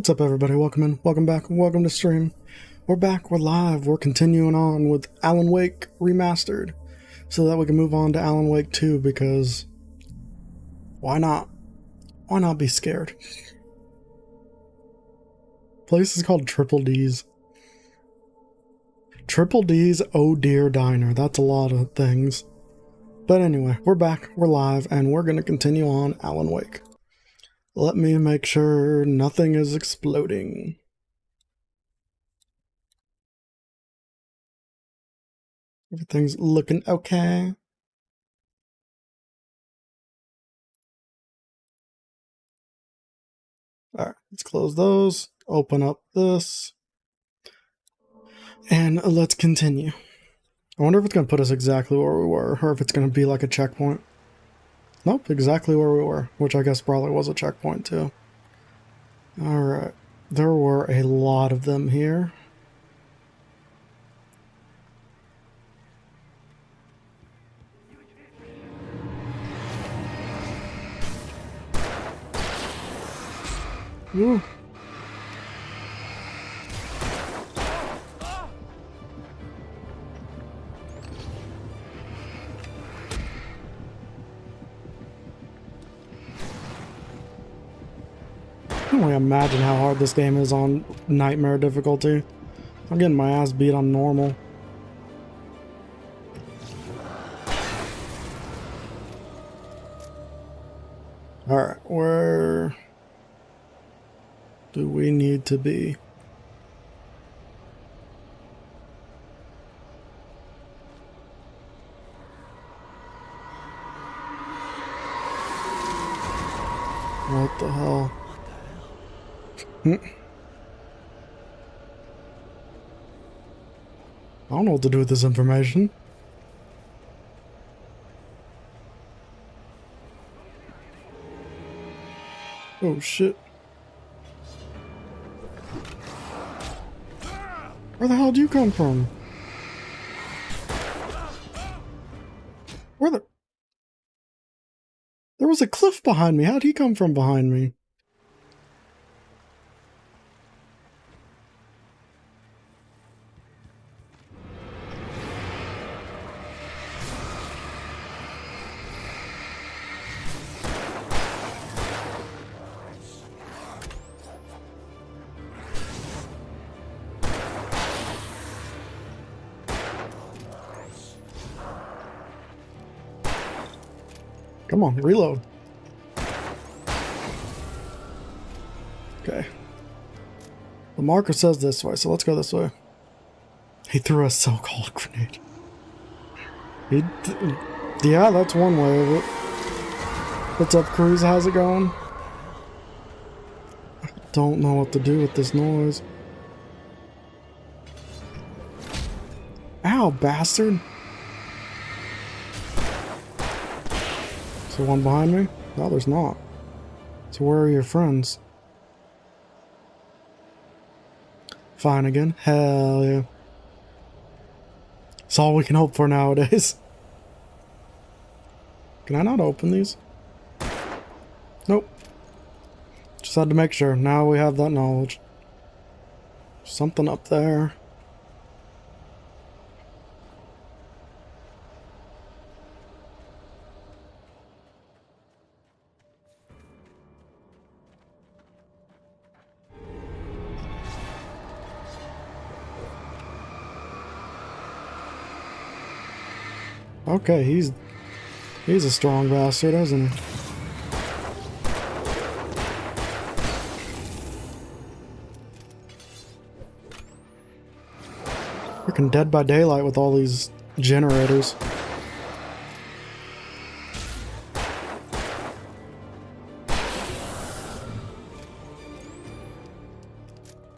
What's up, everybody? Welcome in, welcome back, welcome to stream. We're back, we're live, we're continuing on with Alan Wake Remastered so that we can move on to Alan Wake 2 because why not? Why not be scared? Place is called Triple D's. Triple D's Oh Dear Diner. That's a lot of things. But anyway, we're back, we're live, and we're going to continue on Alan Wake. Let me make sure nothing is exploding. Everything's looking okay. Alright, let's close those. Open up this. And let's continue. I wonder if it's going to put us exactly where we were, or if it's going to be like a checkpoint. Nope, exactly where we were, which I guess probably was a checkpoint too. Alright, there were a lot of them here. Ooh. I can only imagine how hard this game is on nightmare difficulty. I'm getting my ass beat on normal. Alright, where do we need to be? What the hell? I don't know what to do with this information. Oh shit. Where the hell do you come from? Where the... There was a cliff behind me. How'd he come from behind me? Come on, reload. Okay. The marker says this way, so let's go this way. He threw a so-called grenade. Yeah, that's one way of it. What's up, Cruz? How's it going? I don't know what to do with this noise. Ow, bastard! Is there one behind me? No, there's not. So where are your friends? Fine again? Hell yeah. It's all we can hope for nowadays. Can I not open these? Nope. Just had to make sure. Now we have that knowledge. Something up there. Okay, he's a strong bastard, isn't he? Freaking Dead by Daylight with all these generators.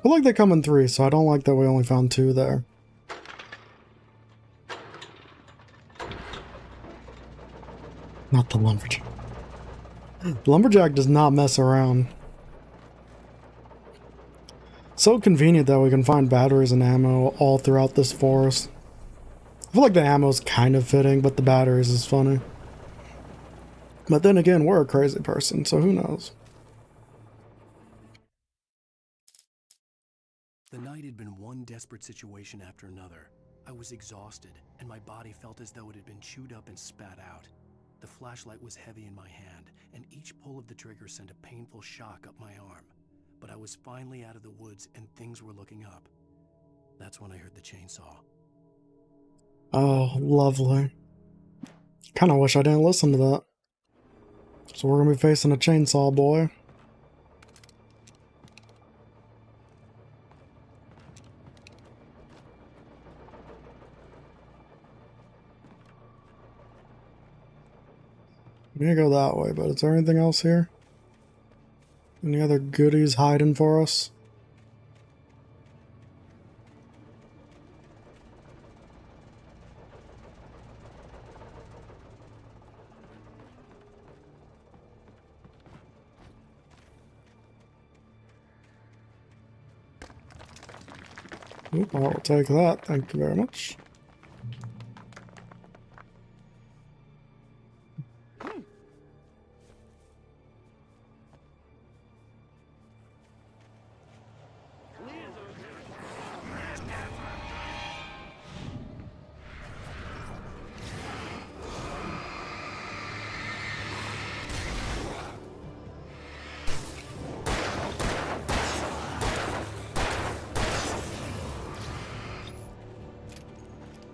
I like they come in 3, so I don't like that we only found 2 there. Not the lumberjack. Lumberjack does not mess around. So convenient that we can find batteries and ammo all throughout this forest. I feel like the ammo's kind of fitting, but the batteries is funny. But then again, we're a crazy person, so who knows? The night had been one desperate situation after another. I was exhausted, and my body felt as though it had been chewed up and spat out. The flashlight was heavy in my hand, and each pull of the trigger sent a painful shock up my arm. But I was finally out of the woods, and things were looking up. That's when I heard the chainsaw. Oh, lovely. Kinda wish I didn't listen to that. So we're gonna be facing a chainsaw boy. We need to go that way, but is there anything else here? Any other goodies hiding for us? Oop, I'll take that. Thank you very much.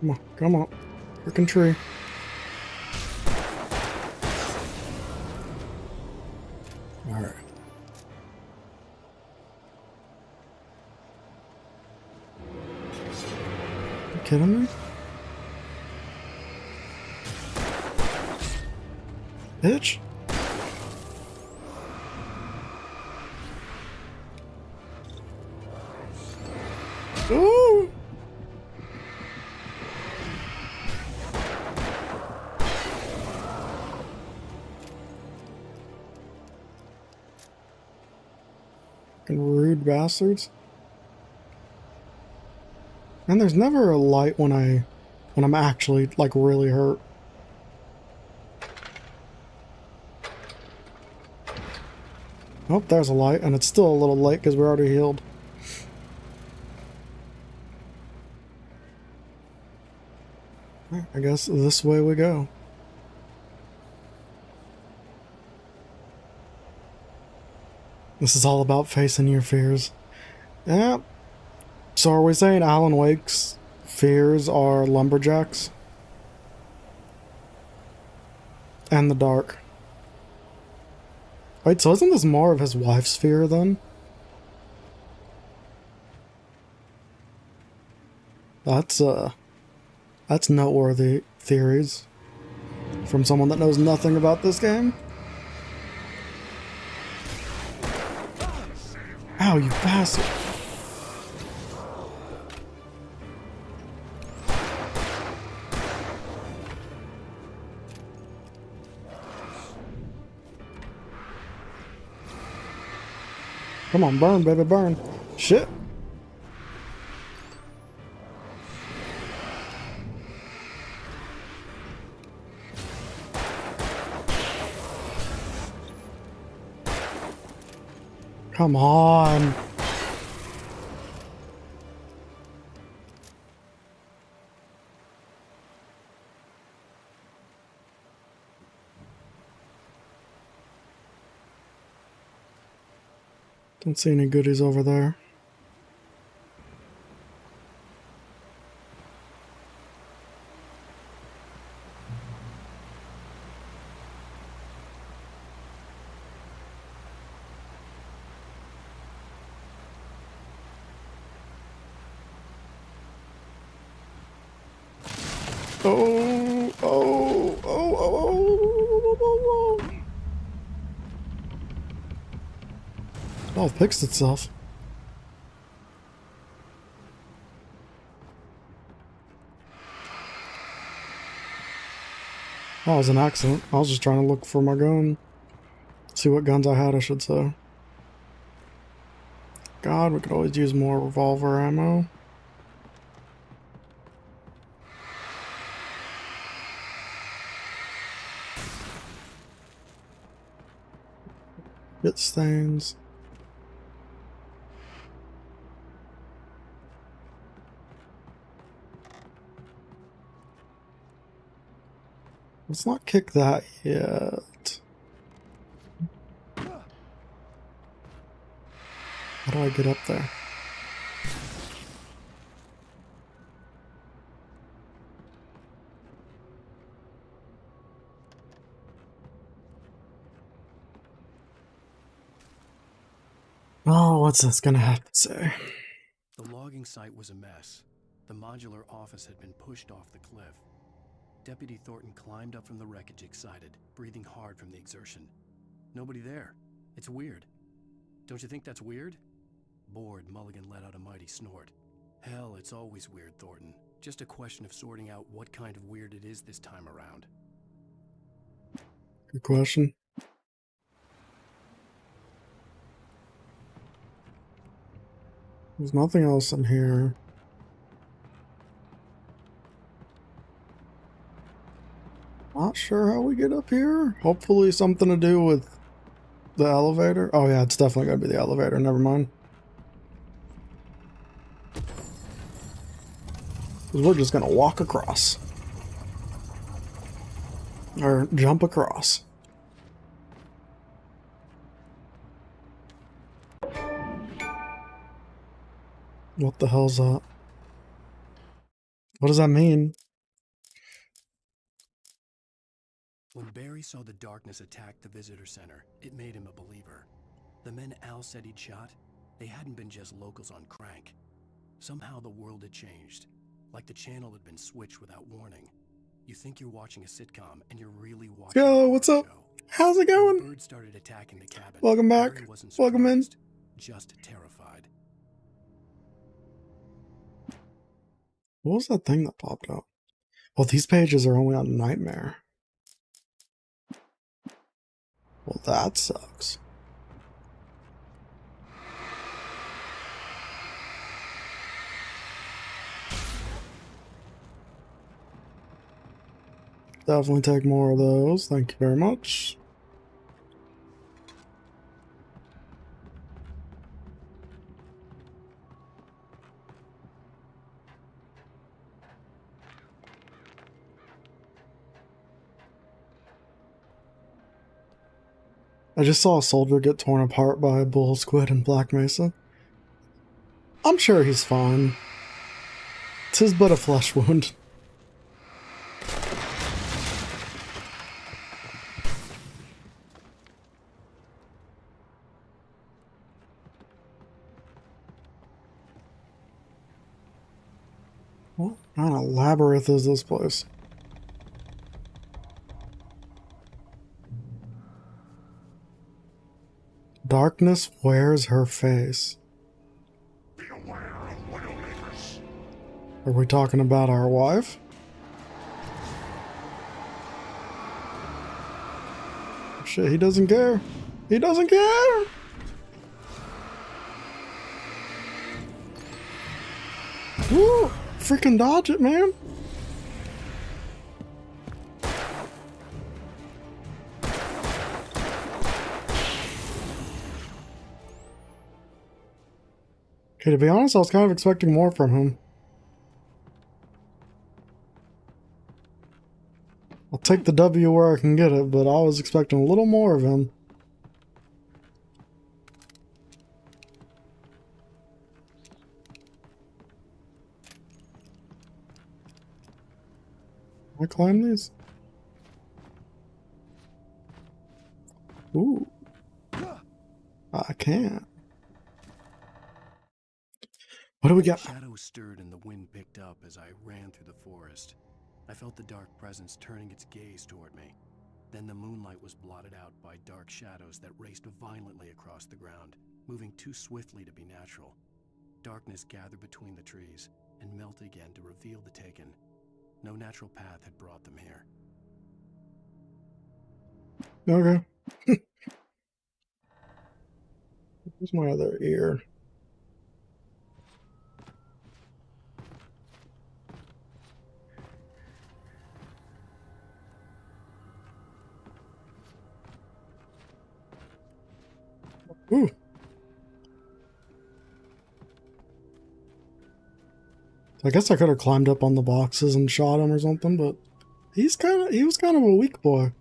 Come on, come on. Freaking tree. Alright. You kidding me? Bitch? Ooh! Rude bastards. And there's never a light when I'm actually like really hurt. Oh, there's a light, and it's still a little late because we're already healed. I guess this way we go. This is all about facing your fears. Yeah. So are we saying Alan Wake's fears are lumberjacks? And the dark. Wait, so isn't this more of his wife's fear then? That's noteworthy theories from someone that knows nothing about this game. Ow, you bastard. Come on, burn, baby, burn. Shit. Come on. Don't see any goodies over there. Oh, oh, oh, oh, oh, oh. Oh, it fixed itself. That was an accident. I was just trying to look for my gun. See what guns I had, I should say. God, we could always use more revolver ammo. Bit stains. Let's not kick that yet. How do I get up there? Oh, what's this gonna have to say? The logging site was a mess. The modular office had been pushed off the cliff. Deputy Thornton climbed up from the wreckage excited, breathing hard from the exertion. Nobody there. It's weird. Don't you think that's weird? Bored, Mulligan let out a mighty snort. Hell, it's always weird, Thornton. Just a question of sorting out what kind of weird it is this time around. Good question. There's nothing else in here. Not sure how we get up here. Hopefully something to do with the elevator. Oh yeah, it's definitely gotta be the elevator. Never mind. Because we're just gonna walk across. Or jump across. What the hell's that? What does that mean? When Barry saw the darkness attack the visitor center, it made him a believer. The men Al said he'd shot, they hadn't been just locals on crank. Somehow the world had changed, like the channel had been switched without warning. You think you're watching a sitcom, and you're really watching Yo, a what's horror up? show. How's it When the going? birds started attacking the cabin, Welcome back. Barry wasn't Welcome in. surprised, just terrified. What was that thing that popped up? Well, these pages are only on Nightmare. Well, that sucks. Definitely take more of those. Thank you very much. I just saw a soldier get torn apart by a bull squid in Black Mesa. I'm sure he's fine. 'Tis but a flesh wound. What kind of labyrinth is this place? Darkness wears her face. Beware of Widowmakers. Are we talking about our wife? Shit, he doesn't care. He doesn't care! Woo! Freaking dodge it, man! Okay, to be honest, I was kind of expecting more from him. I'll take the W where I can get it, but I was expecting a little more of him. Can I climb these? Ooh. I can't. What do we got? Shadows stirred and the wind picked up as I ran through the forest. I felt the dark presence turning its gaze toward me. Then the moonlight was blotted out by dark shadows that raced violently across the ground, moving too swiftly to be natural. Darkness gathered between the trees and melted again to reveal the taken. No natural path had brought them here. Okay. Where's my other ear? Ooh. I guess I could have climbed up on the boxes and shot him or something, but He was kind of a weak boy.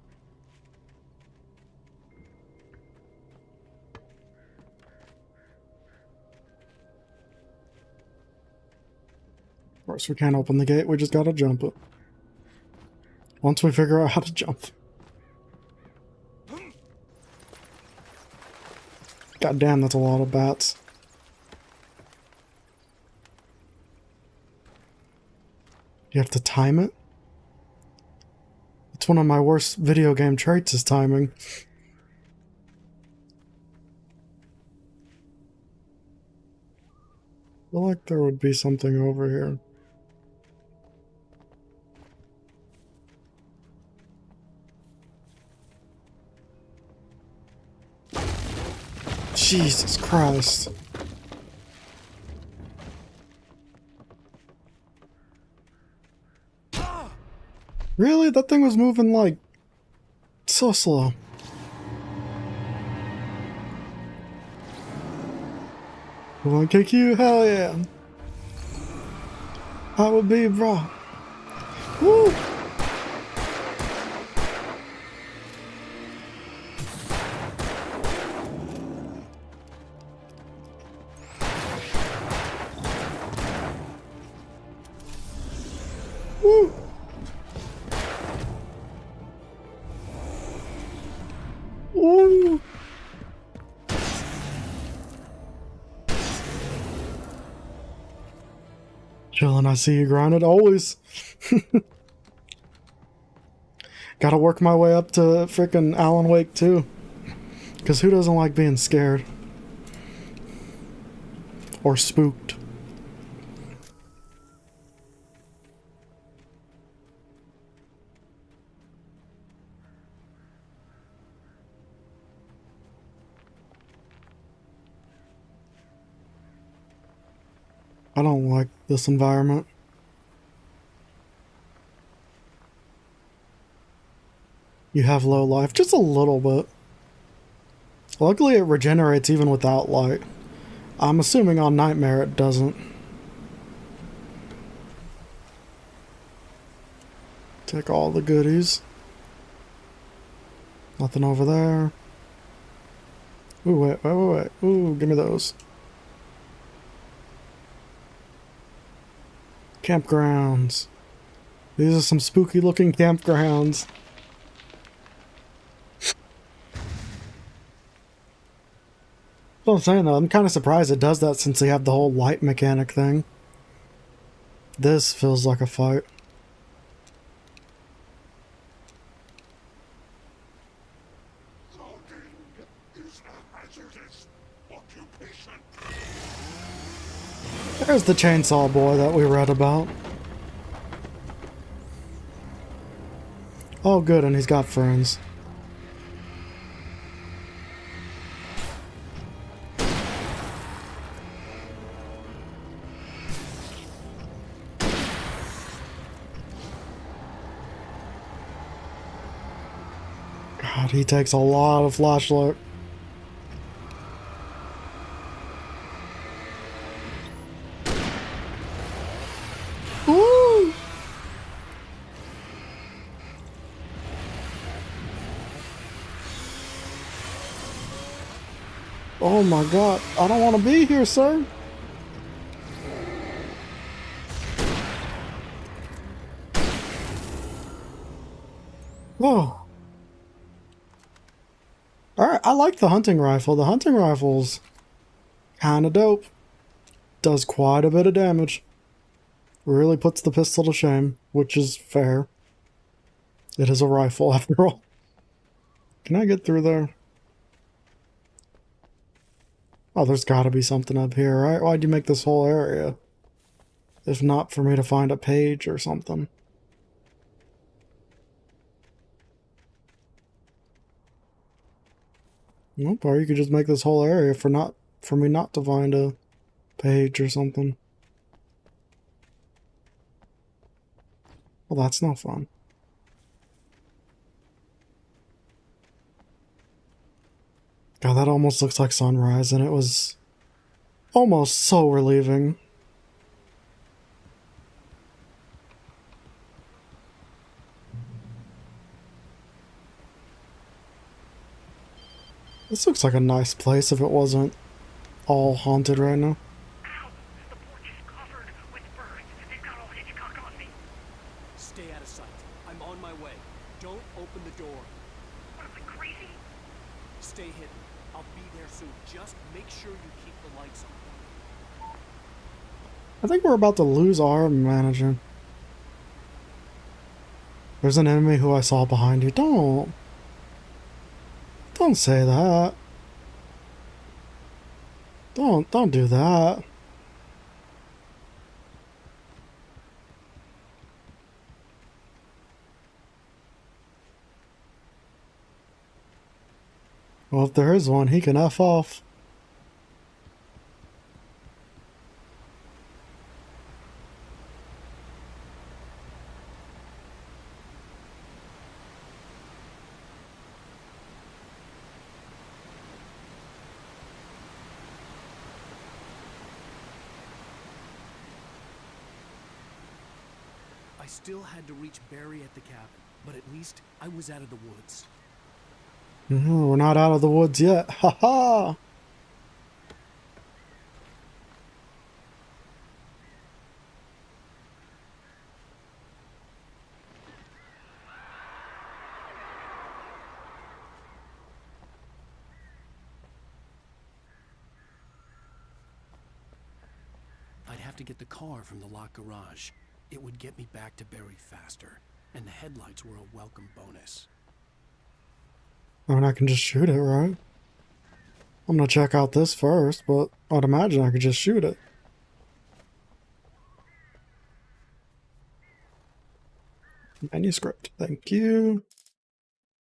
Of course, we can't open the gate. We just gotta jump it. Once we figure out how to jump. God damn, that's a lot of bats. You have to time it? It's one of my worst video game traits is timing. I feel like there would be something over here. Jesus Christ. Really? That thing was moving like so slow. I wanna kick you? Hell yeah. I would be, bro. Woo! Woo! Woo! Chillin', I see you grinded always. Gotta work my way up to frickin' Alan Wake 2. Cause who doesn't like being scared? Or spooked? I don't like this environment. You have low life, just a little bit. Luckily it regenerates even without light. I'm assuming on Nightmare it doesn't. Take all the goodies. Nothing over there. Ooh, wait. Ooh, give me those. Campgrounds. These are some spooky looking campgrounds. What I'm saying though, I'm kind of surprised it does that since they have the whole light mechanic thing. This feels like a fight. Logging is a hazardous occupation. There's the chainsaw boy that we read about. Oh good, and he's got friends. God, he takes a lot of flashlight. Woo! Oh my god, I don't want to be here, sir. Whoa. Alright, I like the hunting rifle. The hunting rifle's kinda dope. Does quite a bit of damage. Really puts the pistol to shame, which is fair. It is a rifle after all. Can I get through there? Oh, there's gotta be something up here, right? Why'd you make this whole area? If not for me to find a page or something. Nope, or you could just make this whole area for me not to find a page or something. Well, that's no fun. God, that almost looks like sunrise, and it was almost so relieving. This looks like a nice place if it wasn't all haunted right now. Ow! The porch is covered with birds. They've got all Hitchcock on me. Stay out of sight. I'm on my way. Don't open the door. What am I, crazy? Stay hidden. I'll be there soon. Just make sure you keep the lights on. I think we're about to lose our manager. There's an enemy who I saw behind you. Don't say that. Don't do that. Well, if there is one, he can F off. I still had to reach Barry at the cabin, but at least I was out of the woods. We're not out of the woods yet. Ha ha! I'd have to get the car from the locked garage. It would get me back to Barry faster, and the headlights were a welcome bonus. I mean, I can just shoot it, right? I'm gonna check out this first, but I'd imagine I could just shoot it. Manuscript, thank you.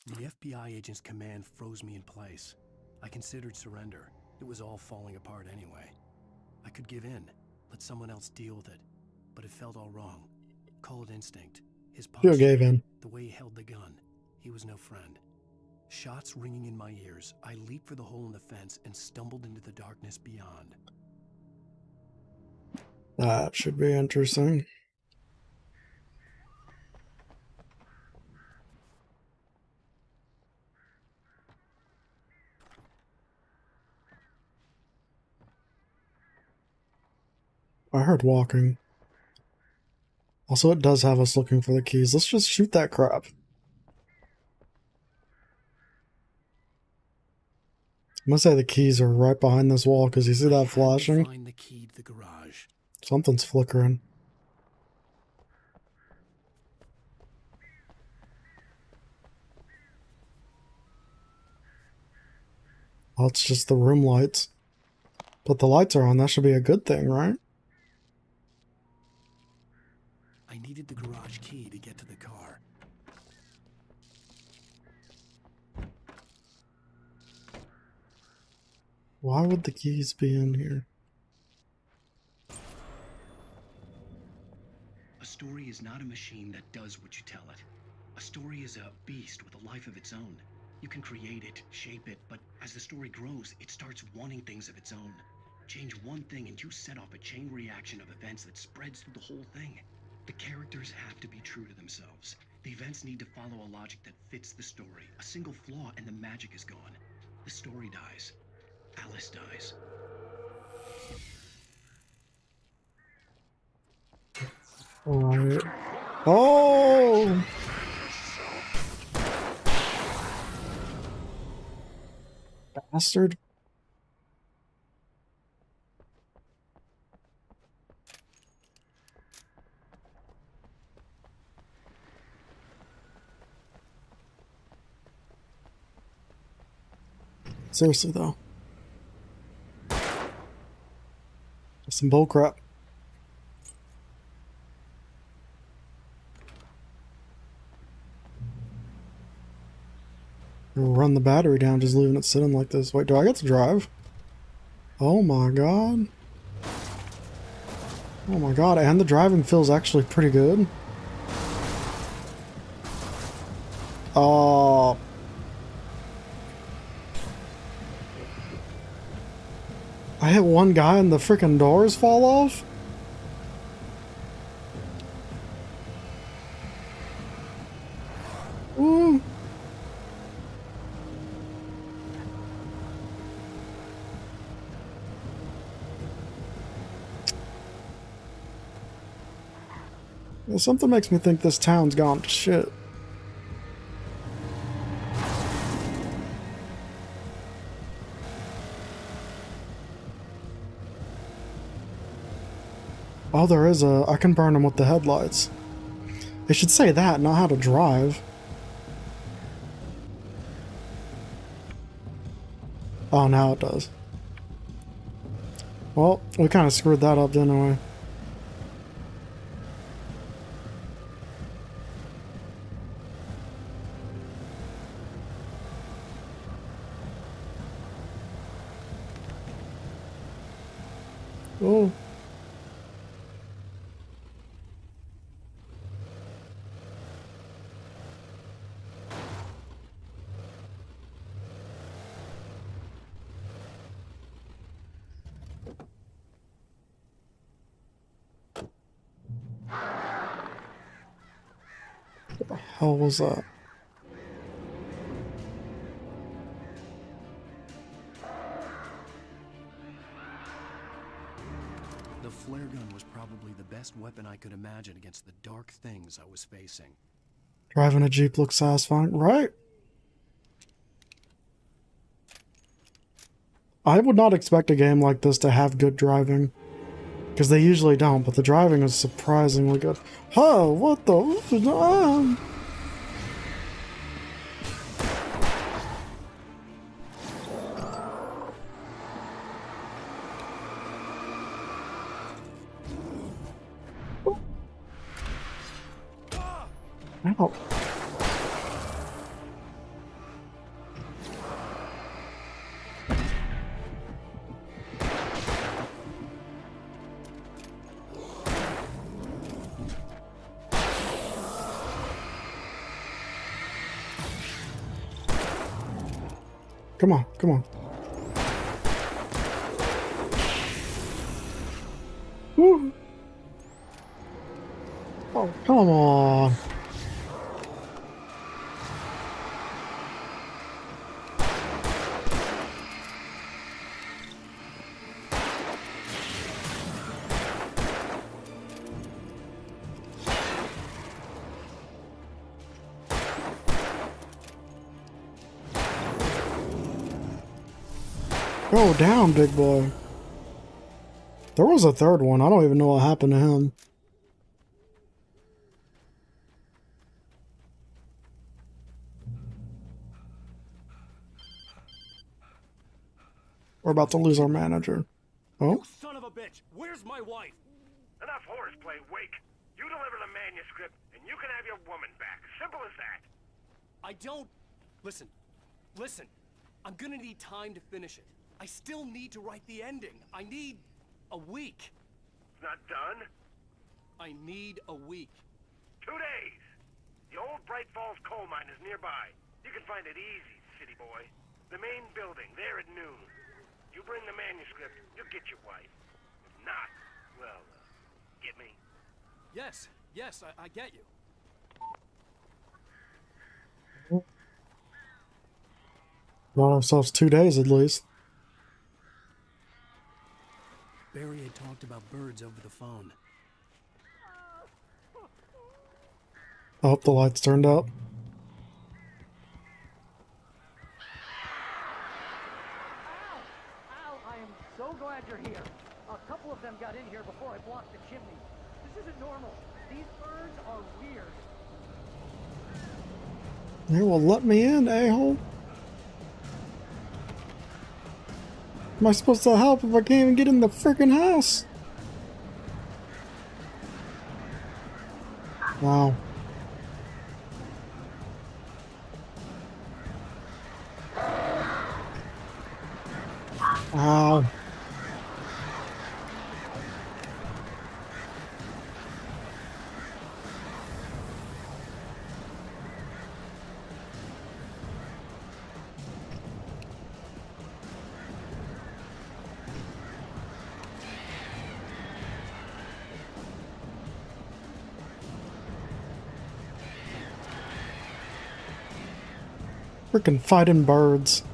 The FBI agent's command froze me in place. I considered surrender. It was all falling apart anyway. I could give in, let someone else deal with it, but it felt all wrong. Call it instinct. His You posture, gave in. the way he held the gun. He was no friend. Shots ringing in my ears, I leaped for the hole in the fence and stumbled into the darkness beyond. That should be interesting. I heard walking. Also, it does have us looking for the keys. Let's just shoot that crap. I'm gonna say the keys are right behind this wall because you see that flashing? Find the key to the garage. Something's flickering. Well, it's just the room lights. But the lights are on, that should be a good thing, right? I needed the garage key to get to the car. Why would the keys be in here? A story is not a machine that does what you tell it. A story is a beast with a life of its own. You can create it, shape it, but as the story grows, it starts wanting things of its own. Change one thing and you set off a chain reaction of events that spreads through the whole thing. The characters have to be true to themselves. The events need to follow a logic that fits the story. A single flaw and the magic is gone. The story dies. Alice dies. Alright. Oh! Bastard. Seriously though. Some bullcrap. Run the battery down, just leaving it sitting like this. Wait, do I get to drive? Oh my god. Oh my god, and the driving feels actually pretty good. Oh. I hit one guy and the freaking doors fall off? Ooh. Something makes me think this town's gone to shit. Oh, there is a... I can burn them with the headlights. They should say that, not how to drive. Oh, now it does. Well, we kind of screwed that up, didn't we? Oh. What the hell was that? The flare gun was probably the best weapon I could imagine against the dark things I was facing. Driving a Jeep looks satisfying, right? I would not expect a game like this to have good driving. Because they usually don't, but the driving is surprisingly good. Oh, what the... Ow. Come on, come on. Woo. Oh, come on. Go down, big boy. There was a third one. I don't even know what happened to him. We're about to lose our manager. Oh? You son of a bitch! Where's my wife? Enough horseplay, Wake. You deliver the manuscript, and you can have your woman back. Simple as that. I don't... Listen. Listen. I'm gonna need time to finish it. I still need to write the ending. I need a week. Not done? I need a week. 2 days. The old Bright Falls coal mine is nearby. You can find it easy, city boy. The main building, there at noon. You bring the manuscript, you'll get your wife. If not, well, get me? Yes, yes, I get you. Got ourselves 2 days at least. Barry had talked about birds over the phone. I hope the lights turned up. Al, I am so glad you're here. A couple of them got in here before I blocked the chimney. This isn't normal. These birds are weird. Yeah, well, let me in, a-hole. Am I supposed to help if I can't even get in the freaking house? Wow. Ow. Freaking fighting birds.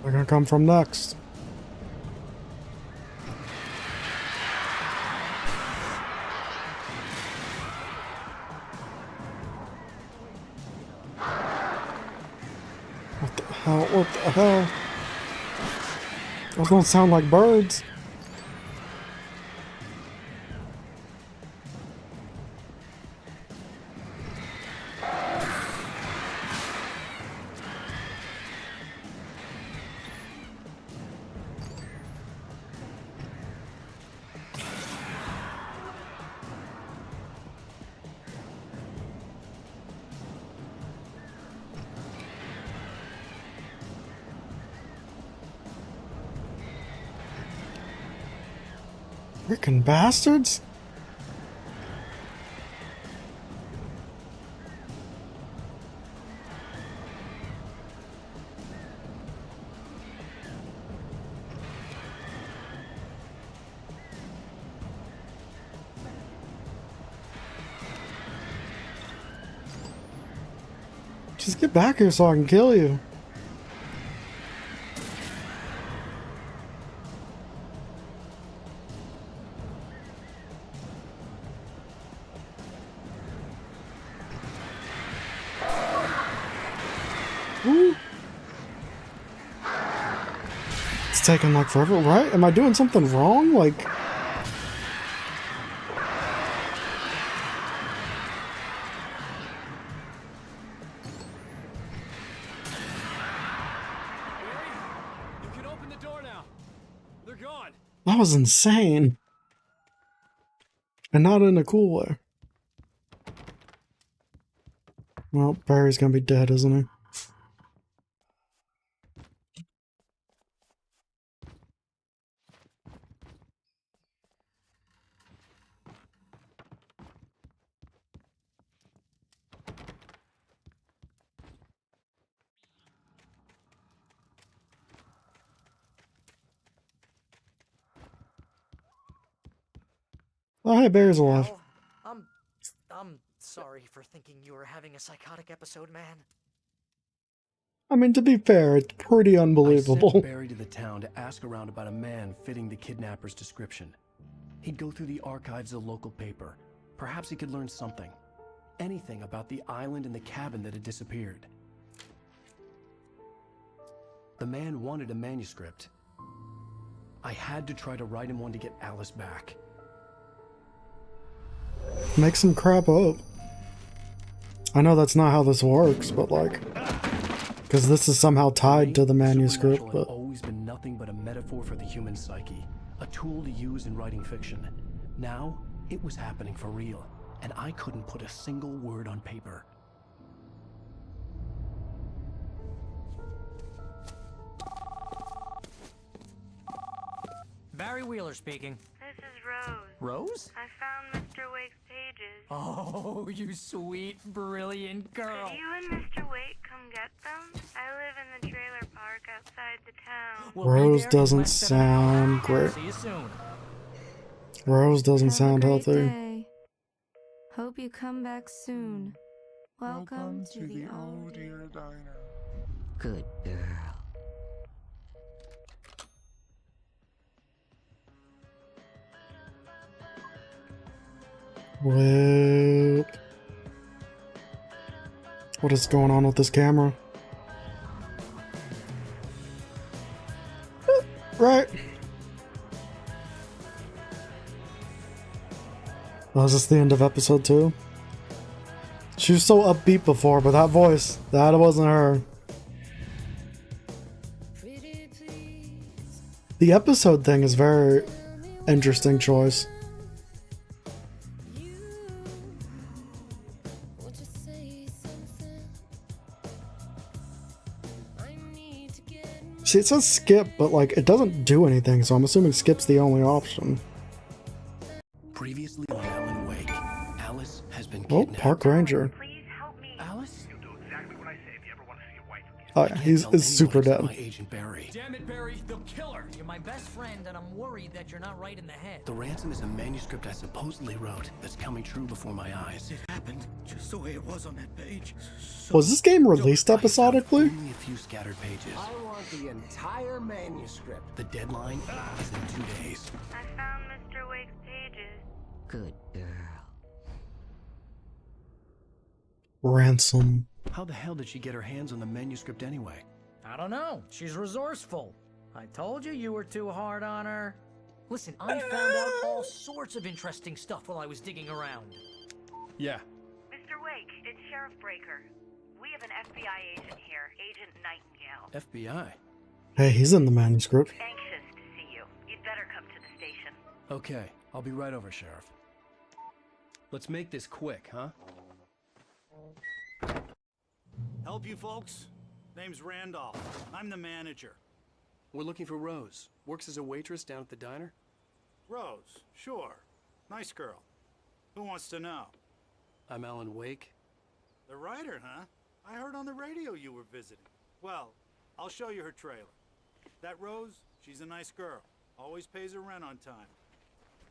They're gonna come from next. What the hell? What the hell? Those don't sound like birds. Freaking bastards! Just get back here so I can kill you. Woo. It's taking like forever, right? Am I doing something wrong? Like... You can open the door now. They're gone. That was insane. And not in a cool way. Well, Barry's gonna be dead, isn't he? Oh, hey, Barry's alive. Al, I'm sorry for thinking you were having a psychotic episode, man. I mean, to be fair, it's pretty I unbelievable. sent Barry to the town to ask around about a man fitting the kidnapper's description. He'd go through the archives of the local paper. Perhaps he could learn something. Anything about the island and the cabin that had disappeared. The man wanted a manuscript. I had to try to write him one to get Alice back. Make some crap up. I know that's not how this works, but like... Because this is somehow tied to the manuscript, Supernatural but... had always been nothing but a metaphor for the human psyche. A tool to use in writing fiction. Now, it was happening for real. And I couldn't put a single word on paper. Barry Wheeler speaking. This is Rose. Rose? I found Mr. Wake's pages. Oh, you sweet, brilliant girl. Could you and Mr. Wake come get them? I live in the trailer park outside the town. We'll be Rose there in doesn't less than an hour. sound great. See you soon. Rose doesn't Have a sound great healthy. day. Hope you come back soon. Welcome to the Oh Dear Diner. Good girl. What is going on with this camera? Right. Oh, is this the end of episode 2? She was so upbeat before, but that voice, that wasn't her. The episode thing is very interesting choice. See, it says skip, but like it doesn't do anything, so I'm assuming skip's the only option. Previously on Alan Wake, Alice has been Oh, kidnapped. park ranger. Please help me. Alice? You'll do exactly what I say if you ever want to see your wife again. Oh I yeah, can't he's tell super anyone except dead. my agent Barry. Damn it, Barry, they'll kill her. You're my best friend, and I'm worried that you're not right in the head. The ransom is a manuscript I supposedly wrote that's coming true before my eyes. It happened just the way it was on that page. So Was this game released I have episodically? only a few scattered pages. I want the entire manuscript. The deadline is in 2 days. I found Mr. Wake's pages. Good girl. Ransom. How the hell did she get her hands on the manuscript anyway? I don't know. She's resourceful. I told you you were too hard on her. Listen, I found out all sorts of interesting stuff while I was digging around. Yeah. Mr. Wake, it's Sheriff Breaker. We have an FBI agent here, Agent Nightingale. FBI? Hey, he's in the manuscript. Anxious to see you. You'd better come to the station. Okay, I'll be right over, Sheriff. Let's make this quick, huh? help you folks? Name's Randolph. I'm the manager. We're looking for Rose. Works as a waitress down at the diner. Rose, sure. Nice girl. Who wants to know? I'm Alan Wake. The writer, huh? I heard on the radio you were visiting. Well, I'll show you her trailer. That Rose, she's a nice girl. Always pays her rent on time.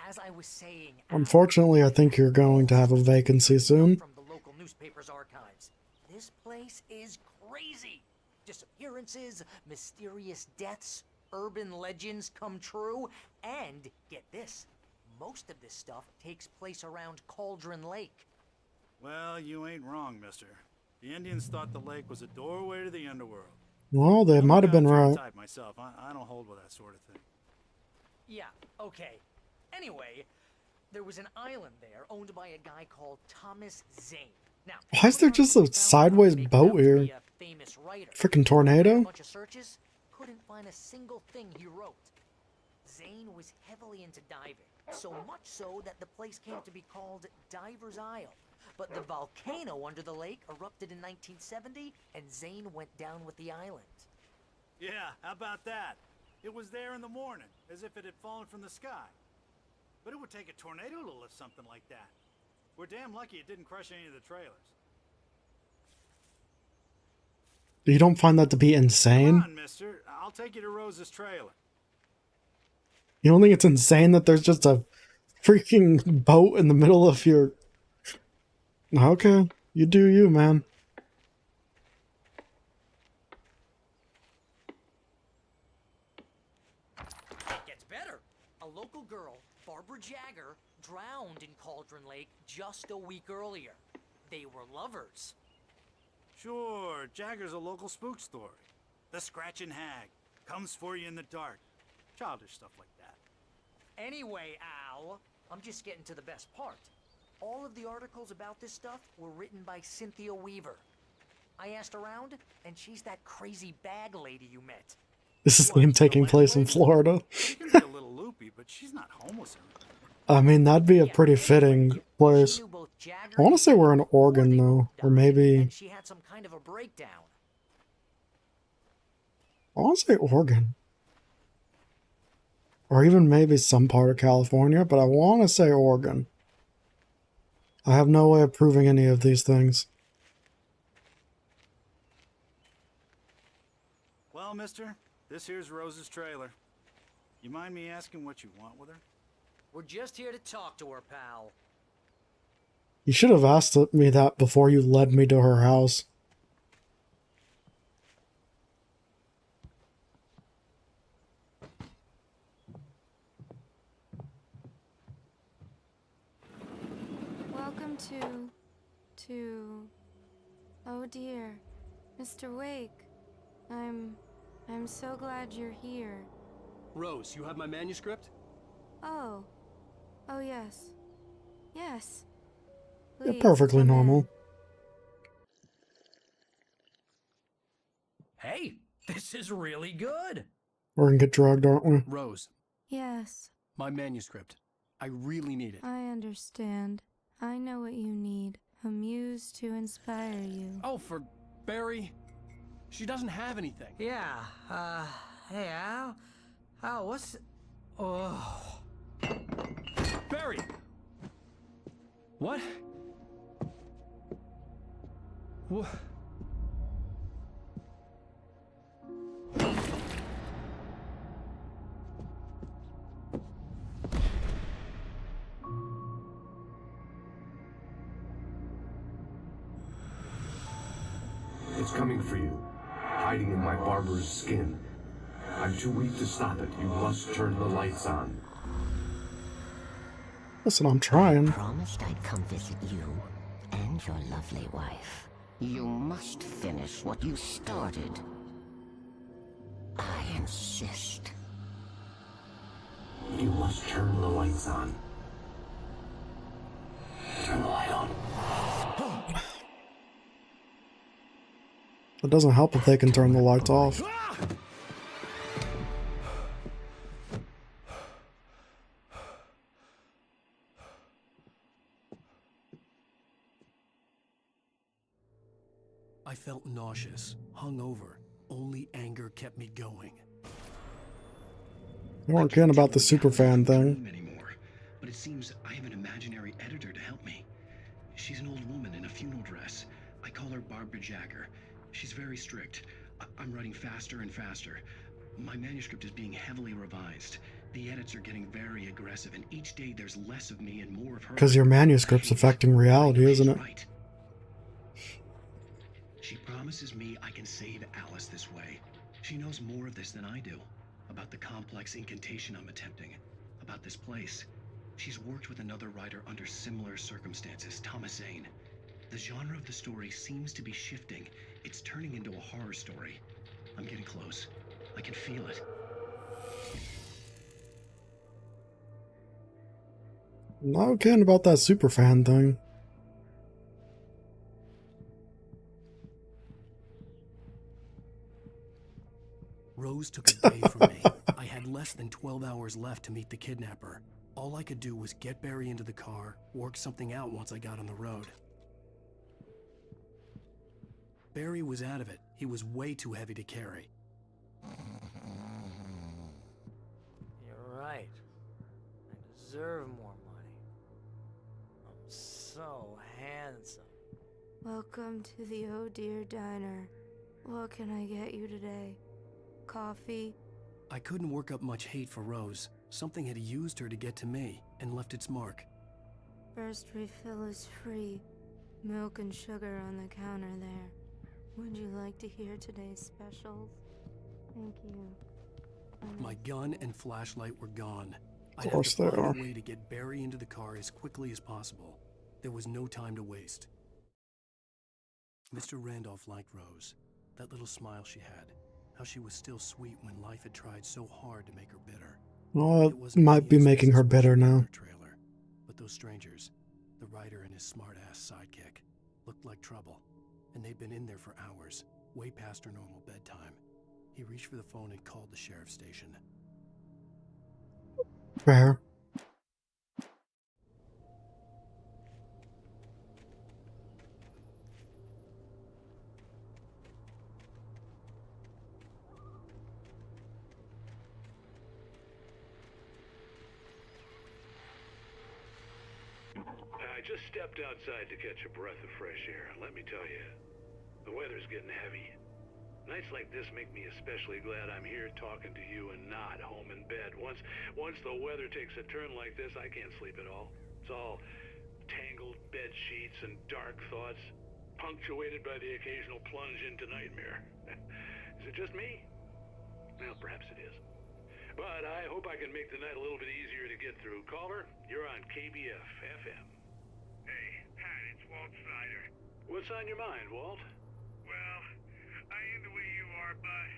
As I was saying, Unfortunately, I think you're going to have a vacancy soon. from the local newspaper's archives. This place is crazy. Disappearances, mysterious deaths, urban legends come true, and get this, most of this stuff takes place around Cauldron Lake. Well, you ain't wrong, mister. The Indians thought the lake was a doorway to the underworld. Well, they might have been right. Type myself. I don't hold with that sort of thing. Yeah, okay. Anyway, there was an island there owned by a guy called Thomas Zane. Now, Why is there just a sideways boat here? Famous writer. Freaking tornado? A bunch of searches, couldn't find a single thing he wrote. Zane was heavily into diving, so much so that the place came to be called Diver's Isle. But the volcano under the lake erupted in 1970, and Zane went down with the island. Yeah, how about that? It was there in the morning, as if it had fallen from the sky. But it would take a tornado to lift something like that. We're damn lucky it didn't crush any of the trailers. You don't find that to be insane? Come on, mister. I'll take you to Rose's trailer. You don't think it's insane that there's just a freaking boat in the middle of your... Okay, you do you, man. It gets better. A local girl, Barbara Jagger, drowned in Cauldron Lake just a week earlier. They were lovers. Sure, Jagger's a local spook story. The Scratching Hag. Comes for you in the dark. Childish stuff like that. Anyway, Al, I'm just getting to the best part. All of the articles about this stuff were written by Cynthia Weaver. I asked around, and she's that crazy bag lady you met. This is game taking place in Florida. She can be a little loopy, but she's not homeless or anything. I mean, that'd be a pretty fitting place. She knew both Jagger I want to and say we're in Zane before Oregon, they though. both Or died, maybe... and she had some kind of a breakdown. I want to say Oregon. Or even maybe some part of California, but I want to say Oregon. I have no way of proving any of these things. Well, mister, this here's Rose's trailer. You mind me asking what you want with her? We're just here to talk to her, pal. You should have asked me that before you led me to her house. Welcome to... Oh dear, Mr. Wake. I'm so glad you're here. Rose, you have my manuscript? Oh. Oh yes. Yes. They're Please, perfectly come in. normal. Hey, this is really good. We're gonna get drugged, aren't we? Rose, Yes, my manuscript. I really need it. I understand. I know what you need. A muse to inspire you. Oh, for Barry. She doesn't have anything. Yeah, hey, Al? Al, what's... Oh... Barry! What? What? coming for you, hiding in my barber's skin. I'm too weak to stop it. You must turn the lights on. Listen, I'm trying. I promised I'd come visit you and your lovely wife. You must finish what you started. I insist. You must turn the lights on. Turn the light on. It doesn't help if they can turn the lights off. I felt nauseous, hungover. Only anger kept me going. You weren't kidding about the superfan thing. Anymore, but it seems I have an imaginary editor to help me. She's an old woman in a funeral dress. I call her Barbara Jagger. She's very strict. I'm writing faster and faster. My manuscript is being heavily revised. The edits are getting very aggressive, and each day there's less of me and more of her. Because your manuscript's affecting reality, isn't it? Right. She promises me I can save Alice this way. She knows more of this than I do. About the complex incantation I'm attempting. About this place. She's worked with another writer under similar circumstances, Thomas Zane. The genre of the story seems to be shifting. It's turning into a horror story. I'm getting close. I can feel it. Not kidding about that superfan thing. Rose took a day from me. I had less than 12 hours left to meet the kidnapper. All I could do was get Barry into the car, work something out once I got on the road. Barry was out of it. He was way too heavy to carry. You're right. I deserve more money. I'm so handsome. Welcome to the Oh Dear Diner. What can I get you today? Coffee? I couldn't work up much hate for Rose. Something had used her to get to me and left its mark. First refill is free. Milk and sugar on the counter there. Would you like to hear today's specials? Thank you. My gun and flashlight were gone. Of course they I had to are. find a way to get Barry into the car as quickly as possible. There was no time to waste. Mr. Randolph liked Rose. That little smile she had. How she was still sweet when life had tried so hard to make her bitter. Well, it might be making her bitter now. Trailer, but those strangers, the writer and his smart-ass sidekick, looked like trouble. And they'd been in there for hours, way past her normal bedtime. He reached for the phone and called the sheriff's station. Fair. I just stepped outside to catch a breath of fresh air. Let me tell you, the weather's getting heavy. Nights like this make me especially glad I'm here talking to you and not home in bed. Once the weather takes a turn like this, I can't sleep at all. It's all tangled bed sheets and dark thoughts, punctuated by the occasional plunge into nightmare. Is it just me? Well, perhaps it is. But I hope I can make the night a little bit easier to get through. Caller, you're on KBF FM. Hey, Pat, it's Walt Snyder. What's on your mind, Walt? Well, I am the way you are, but,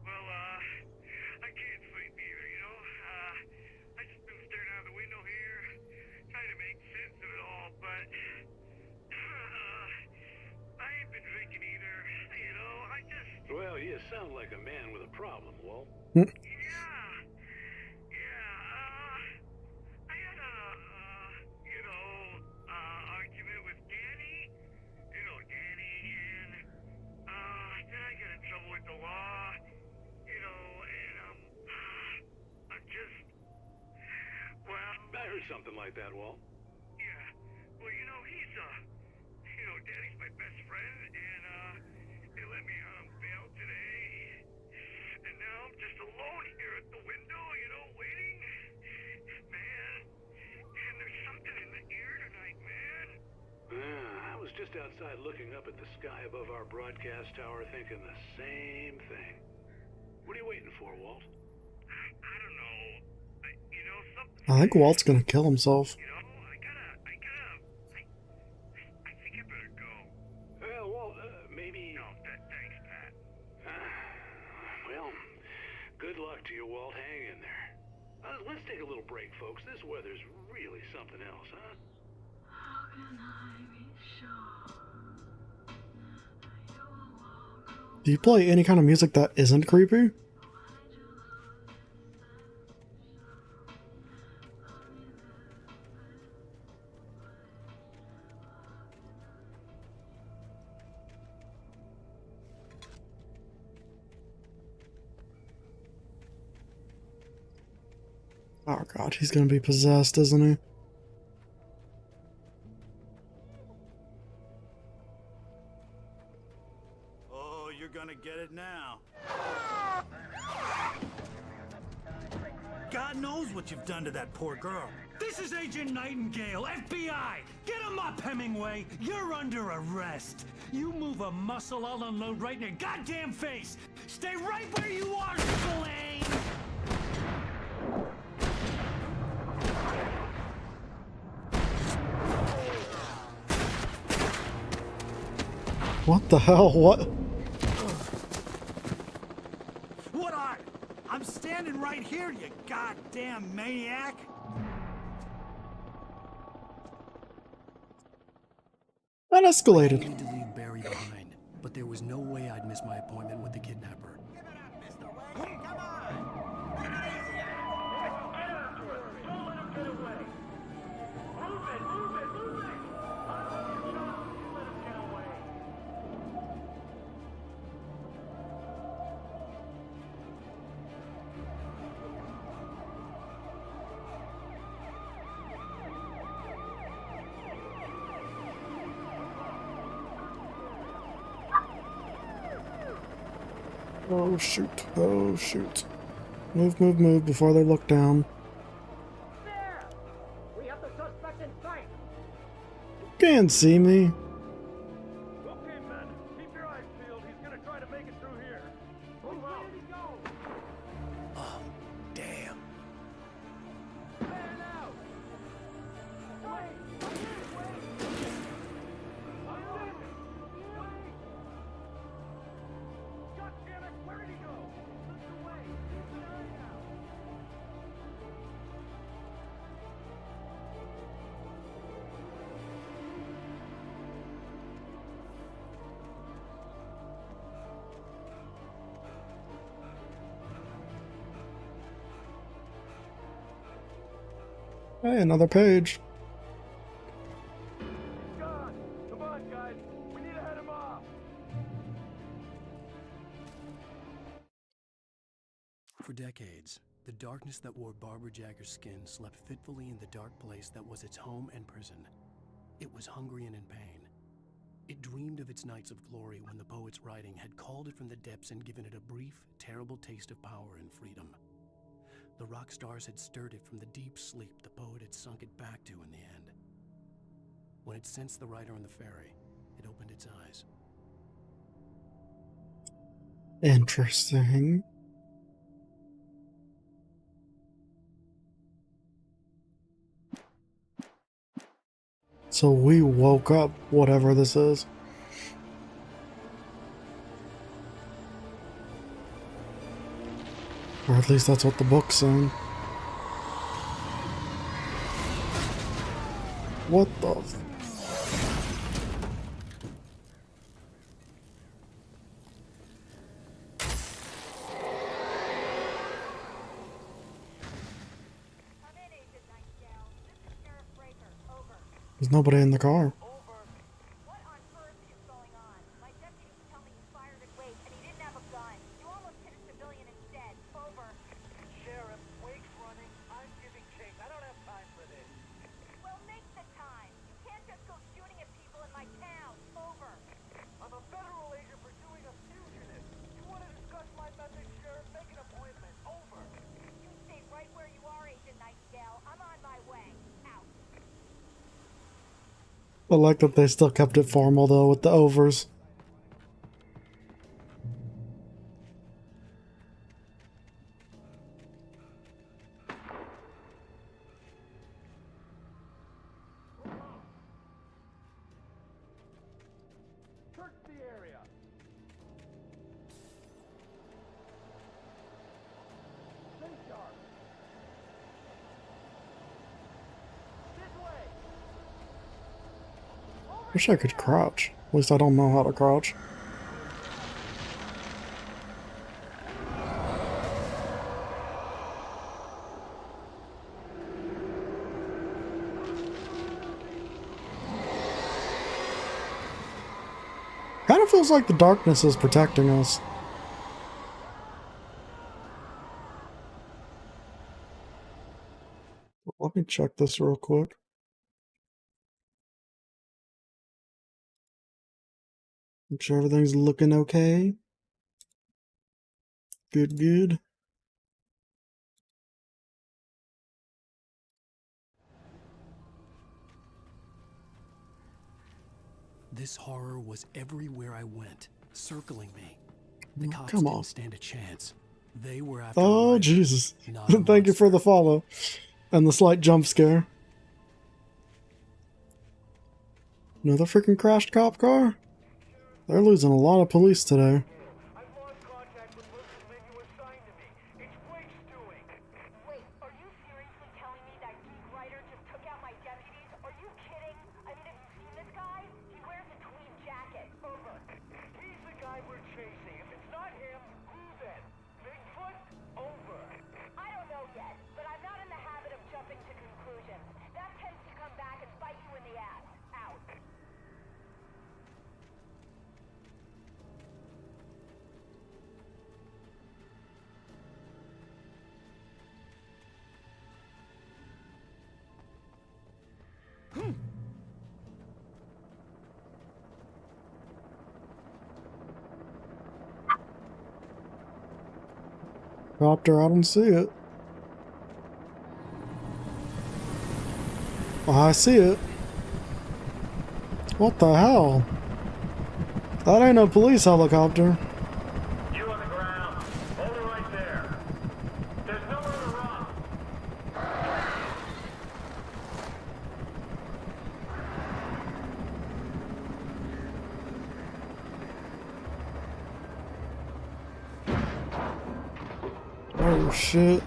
well, I can't sleep either, you know? I just been staring out the window here, trying to make sense of it all, but, I ain't been drinking either, you know? I just... Well, you sound like a man with a problem, Walt. Argument with Danny, you know, Danny, and, then I got in trouble with the law, you know, and, I'm just, well... I heard something like that, Walt. Yeah, well, you know, he's, you know, Danny's my best friend, and, they let me out on bail today, and now I'm just alone here at the window, you know, waiting, man, and there's something in the air tonight, man. I was just outside looking up at the sky above our broadcast tower thinking the same thing. What are you waiting for, Walt? I don't know. I think Walt's gonna kill himself. I think I better go. Well, Walt, maybe... No, thanks, Pat. Well, good luck to you, Walt. Hang in there. Let's take a little break, folks. This weather's really something else, huh? How can I be sure? Do you play any kind of music that isn't creepy? Oh god, he's gonna be possessed, isn't he? Oh, you're gonna get it now. God knows what you've done to that poor girl. This is Agent Nightingale, FBI! Get him up, Hemingway! You're under arrest! You move a muscle, I'll unload right in your goddamn face! Stay right where you are, Spillane! What the hell? What? What are? I'm standing right here, you goddamn maniac! That escalated. I needed to leave Barry behind, but there was no way I'd miss my appointment with the kidnapper. Oh shoot, oh shoot. Move, move, move before they look down. There! We have the suspect in sight! You can't see me. Okay, men, keep your eyes peeled. He's gonna try to make it through here. Move out! Where did he go? Oh, damn. Man out! Wait! God damn it! Where did he go? Look away! Keep an eye out! Hey, another page. God! Come on, guys! We need to head him off! For decades, the darkness that wore Barbara Jagger's skin slept fitfully in the dark place that was its home and prison. It was hungry and in pain. It dreamed of its nights of glory when the poet's writing had called it from the depths and given it a brief, terrible taste of power and freedom. The rock stars had stirred it from the deep sleep the poet had sunk it back to in the end. When it sensed the writer on the ferry, it opened its eyes. Interesting. So we woke up, whatever this is. Or at least that's what the book's saying. What the f- There's nobody in the car. What on earth is going on? My deputies tell me you fired at Wake and he didn't have a gun. You almost hit a civilian instead. Over. Sheriff, Wake's running. I'm giving chase. I don't have time for this. Well, make the time. You can't just go shooting at people in my town. Over. I'm a federal agent pursuing a fugitive. You want to discuss my methods, Sheriff? Make an appointment. Over. You stay right where you are, Agent Nightingale. I'm on my way. Out. I like that they still kept it formal though with the overs. Search the area. Stay sharp. This way. Wish I could crouch. At least I don't know how to crouch. Kind of feels like the darkness is protecting us. Let me check this real quick. Make sure everything's looking okay. Good, good. This horror was everywhere I went, circling me. The cops Come on. didn't stand a chance. They were after Oh, Ryder, Jesus. not a Thank you for monster. the follow. And the slight jump scare. Another freaking crashed cop car? They're losing a lot of police today. I've lost contact with Wilson's men you assigned to me. It's Blake's doing. Wait, are you seriously telling me that geek writer just took out my deputies? Are you kidding? I mean, have you seen this guy? He wears a tweed jacket. Over. He's the guy we're chasing. If it's not him, who then? Bigfoot? Over. I don't know yet, but I'm not in the habit of jumping to conclusions. That tends to come back and bite you in the ass. Out. Copter, I don't see it. Oh, I see it. What the hell? That ain't a police helicopter. You on the ground. Hold it right there. There's nowhere to run. Oh shit.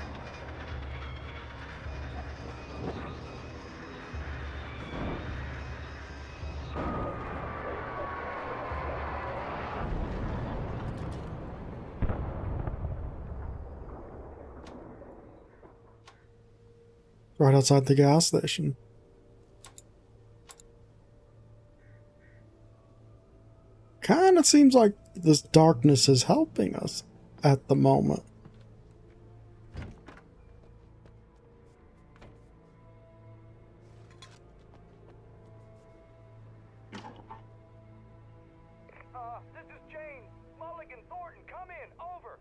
Right outside the gas station. Kinda seems like this darkness is helping us at the moment. This is James. Mulligan, Thornton, come in. Over.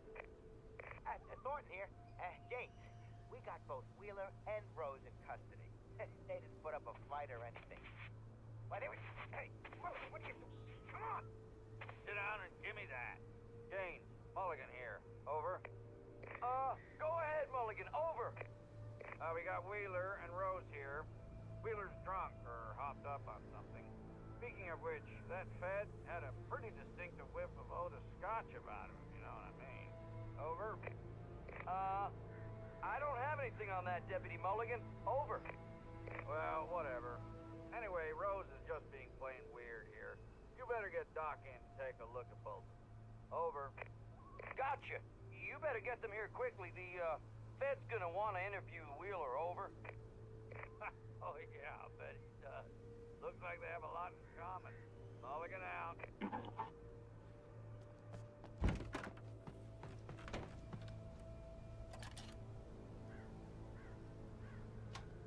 Thornton here. James, we got both Wheeler and Rose in custody. They didn't put up a fight or anything. Why, they were... Hey, what are you... Come on! Sit down and give me that. James, Mulligan here. Over. Go ahead, Mulligan. Over. We got Wheeler and Rose here. Wheeler's drunk or hopped up on something. Speaking of which, that Fed had a pretty distinctive whiff of Otis Scotch about him, if you know what I mean. Over. I don't have anything on that, Deputy Mulligan. Over. Well, whatever. Anyway, Rose is just being plain weird here. You better get Doc in to take a look at both. Over. Gotcha. You better get them here quickly. The, Fed's gonna want to interview Wheeler. Over. Oh, yeah, I'll bet he does. Looks like they have a lot in common. Mulligan out.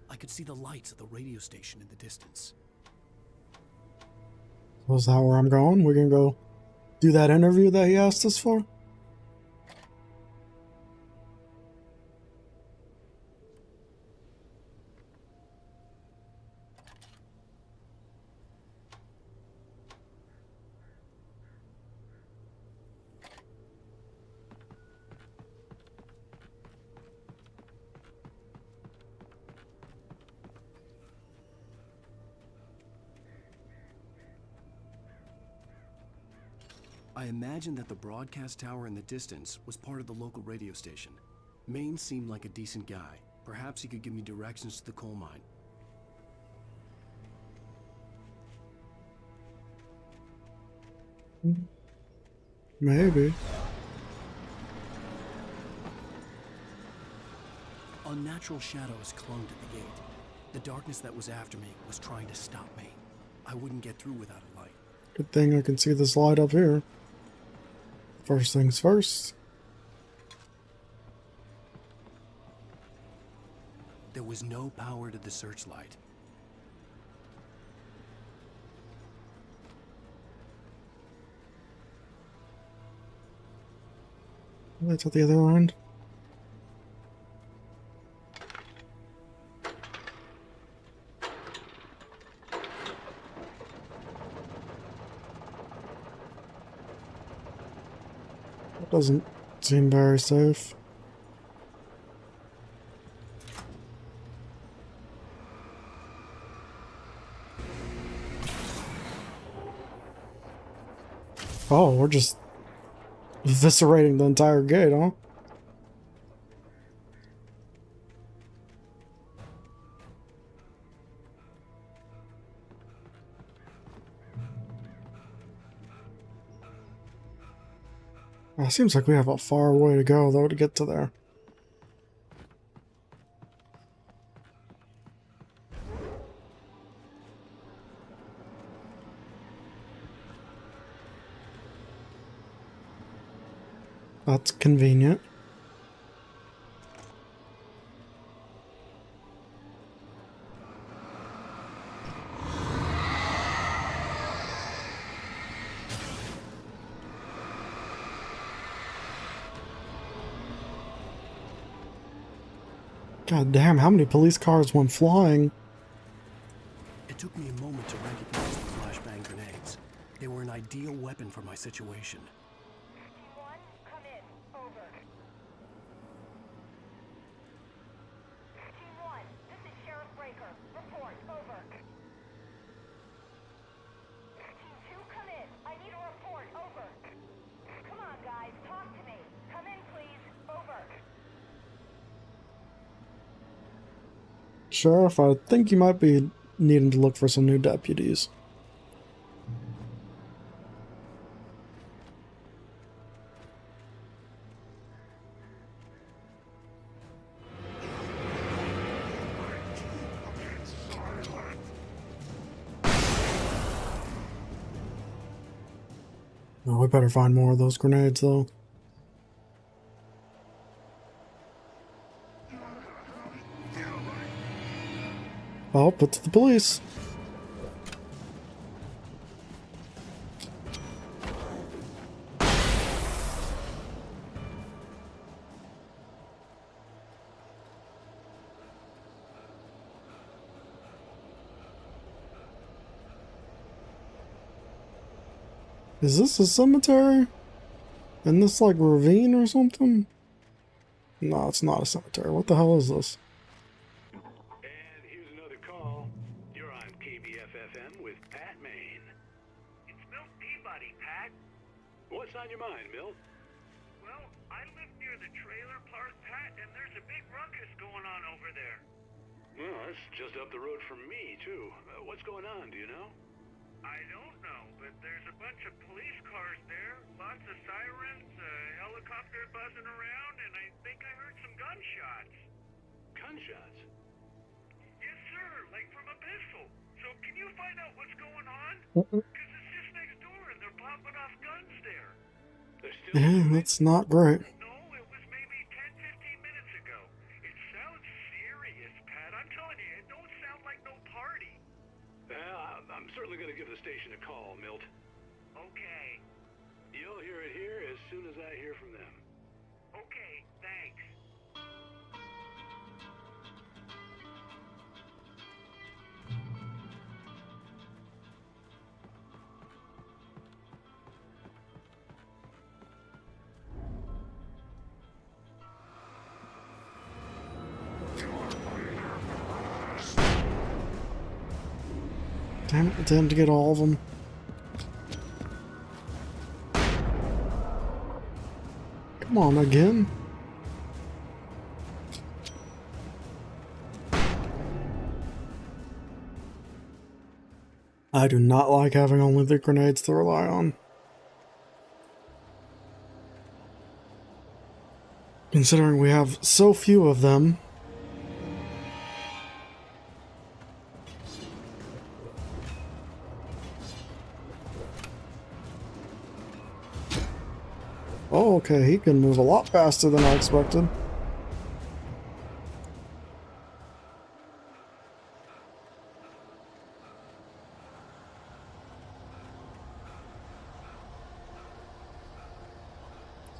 I could see the lights of the radio station in the distance. Was that where I'm going? We're gonna go do that interview that he asked us for? I imagined that the broadcast tower in the distance was part of the local radio station. Maine seemed like a decent guy. Perhaps he could give me directions to the coal mine. Maybe. Unnatural shadows clung to the gate. The darkness that was after me was trying to stop me. I wouldn't get through without a light. Good thing I can see this light up here. First things first. There was no power to the searchlight. Lights at the other end. That doesn't seem very safe. Oh, we're just eviscerating the entire gate, huh? It seems like we have a far way to go, though, to get to there. That's convenient. God damn, how many police cars went flying? It took me a moment to recognize the flashbang grenades. They were an ideal weapon for my situation. Team 1, come in. Over. Team 1, this is Sheriff Breaker. Report. Over. Team 2, come in. I need a report. Over. Come on, guys. Talk to me. Come in, please. Over. Sheriff, I think you might be needing to look for some new deputies. Oh, we better find more of those grenades, though. Oh, it's the police. Is this a cemetery? In this, like, ravine or something? No, it's not a cemetery. What the hell is this? And here's another call. You're on KBFFM with Pat Maine. It's Milt Peabody, Pat. What's on your mind, Milt? Well, I live near the trailer park, Pat, and there's a big ruckus going on over there. Well, that's just up the road from me, too. What's going on, do you know? I don't know, but there's a bunch of police cars there, lots of sirens, a helicopter buzzing around, and I think I heard some gunshots. Gunshots? Yes, sir, like from a pistol. So can you find out what's going on? Because it's just next door and they're popping off guns there. Yeah, that's not great. No, it was maybe 10, 15 minutes ago. It sounds serious, Pat. I'm telling you, it don't sound like no party. Well, I'm certainly going to give the station a call, Milt. Okay. You'll hear it here as soon as I hear from them. Okay, thanks. Damn it, I didn't get all of them. Come on again. I do not like having only the grenades to rely on. Considering we have so few of them. Oh, okay, he can move a lot faster than I expected.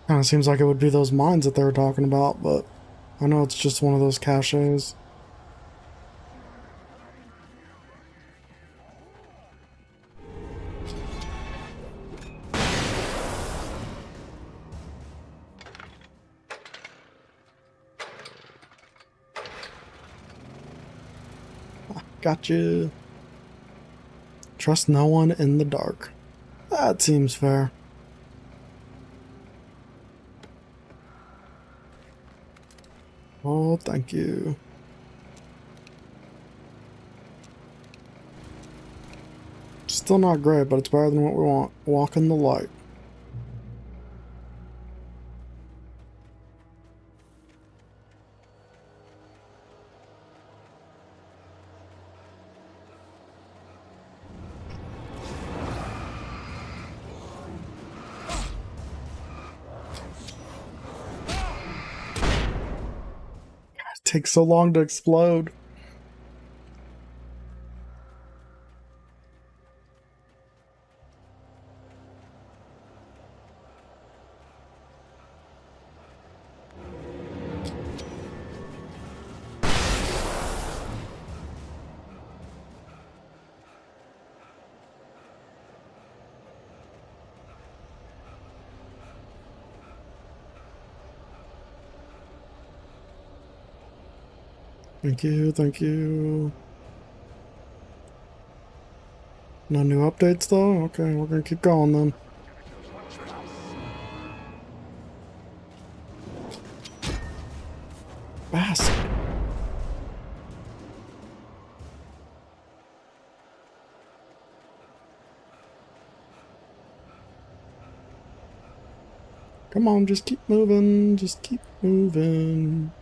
Kinda seems like it would be those mines that they were talking about, but I know it's just one of those caches. Gotcha. Trust no one in the dark. That seems fair. Oh, thank you. Still not great, but it's better than what we want. Walk in the light. It takes so long to explode. Thank you, thank you. No new updates though? Okay, we're gonna keep going then. Bastard. Come on, just keep moving, just keep moving.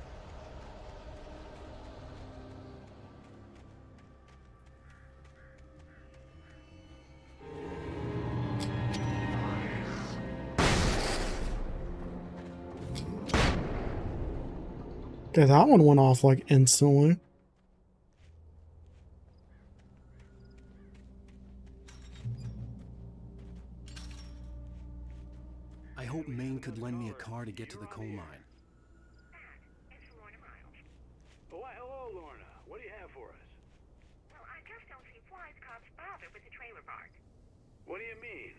Okay, that one went off like instantly. I hope Maine could lend me a car to get to the coal mine. Oh, why, hello, Lorna. What do you have for us? Well, I just don't see why the cops bother with the trailer park. What do you mean?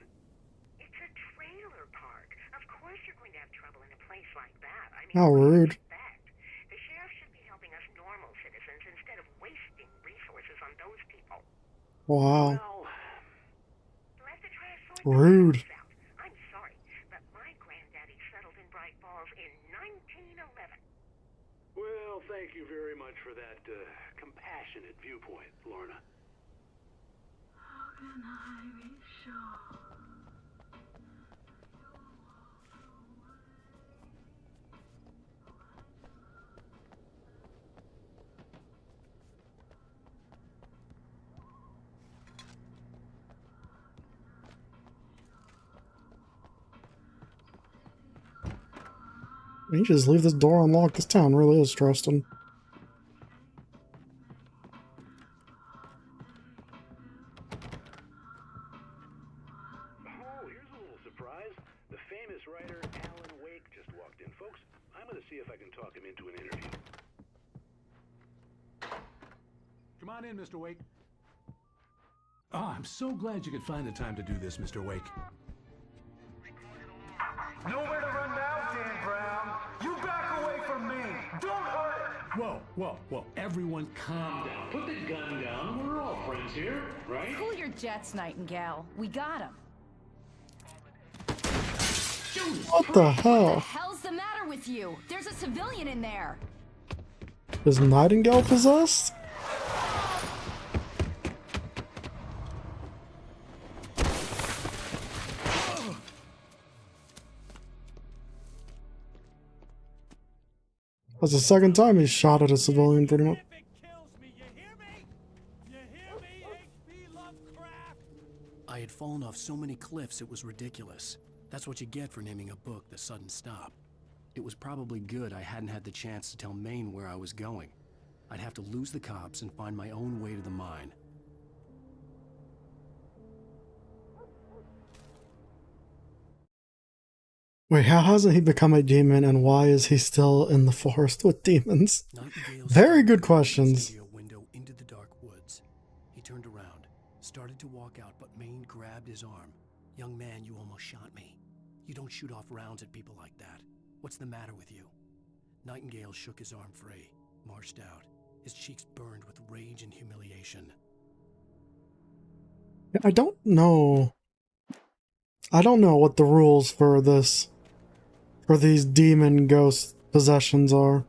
It's a trailer park. Of course you're going to have trouble in a place like that. I mean, How rude. the sheriff should be helping us normal citizens instead of wasting resources on those people. Wow. Well, Let the trash sort Rude. themselves out. I'm sorry, but my granddaddy settled in Bright Falls in 1911. well, thank you very much for that compassionate viewpoint, Lorna. How can I be sure? You just leave this door unlocked. This town really is trusting. Oh, here's a little surprise. The famous writer Alan Wake just walked in. Folks, I'm going to see if I can talk him into an interview. Come on in, Mr. Wake. Oh, I'm so glad you could find the time to do this, Mr. Wake. Nowhere to run now, Dan Brown. You back away from me. Don't hurt it. Whoa, whoa, whoa. Everyone calm down. Put the gun down. We're all friends here, right? Cool your jets, Nightingale. We got him. What the hell? What the hell's the matter with you? There's a civilian in there. Is Nightingale possessed? That's the second time he's shot at a civilian, pretty much. I had fallen off so many cliffs it was ridiculous. That's what you get for naming a book The Sudden Stop. It was probably good I hadn't had the chance to tell Maine where I was going. I'd have to lose the cops and find my own way to the mine. Wait, how hasn't he become a demon, and why is he still in the forest with demons? Very good questions. Window into the dark woods. He turned around, started to walk out, but Maine grabbed his arm. "Young man, you almost shot me. You don't shoot off rounds at people like that. What's the matter with you?" Nightingale shook his arm free, marched out. His cheeks burned with rage and humiliation. I don't know what the rules for these demon ghost possessions are.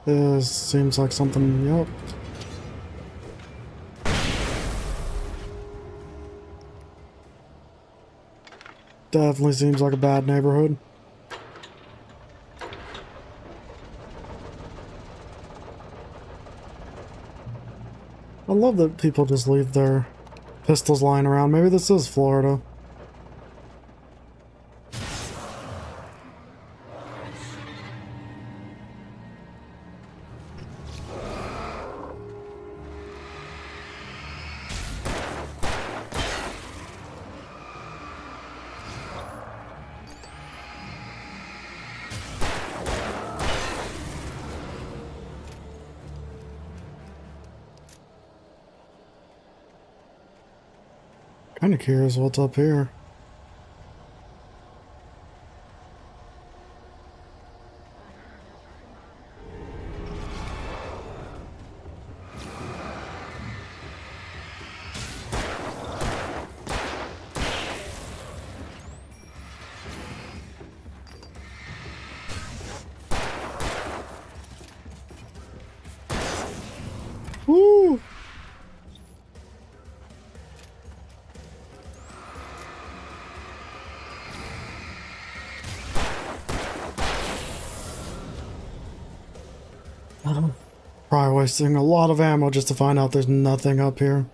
This seems like something, yep. Definitely seems like a bad neighborhood. I love that people just leave their pistols lying around. Maybe this is Florida. Kinda curious what's up here. Woo! Probably wasting a lot of ammo just to find out there's nothing up here.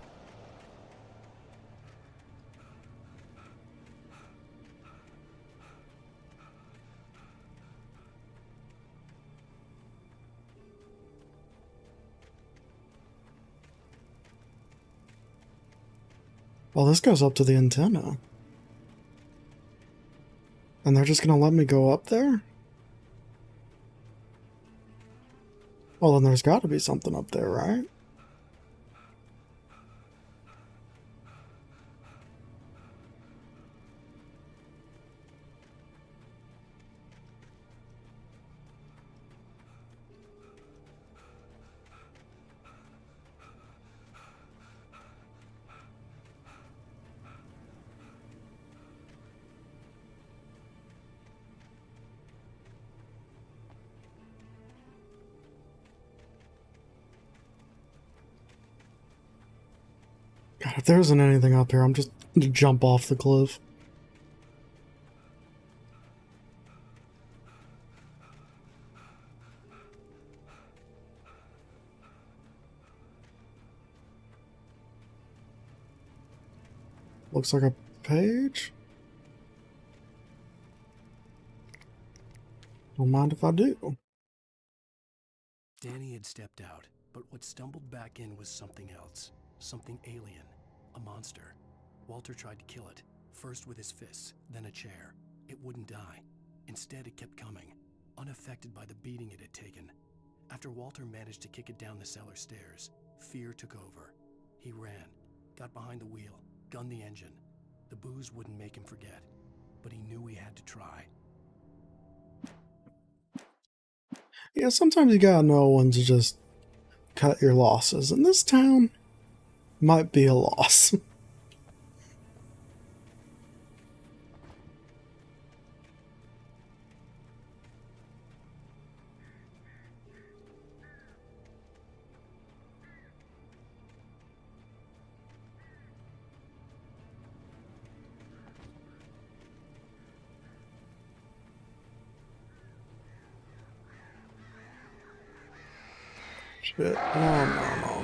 Well, this goes up to the antenna. And they're just gonna let me go up there? Well, then there's gotta be something up there, right? God, if there isn't anything up here, I'm just gonna jump off the cliff. Looks like a page. Don't mind if I do. Danny had stepped out, but what stumbled back in was something else. Something alien. A monster. Walter tried to kill it, first with his fists, then a chair. It wouldn't die. Instead, it kept coming, unaffected by the beating it had taken. After Walter managed to kick it down the cellar stairs, fear took over. He ran, got behind the wheel, gunned the engine. The booze wouldn't make him forget, but he knew he had to try. Yeah, sometimes you gotta know when to just cut your losses. And this town might be a loss. Shit. No, no, no,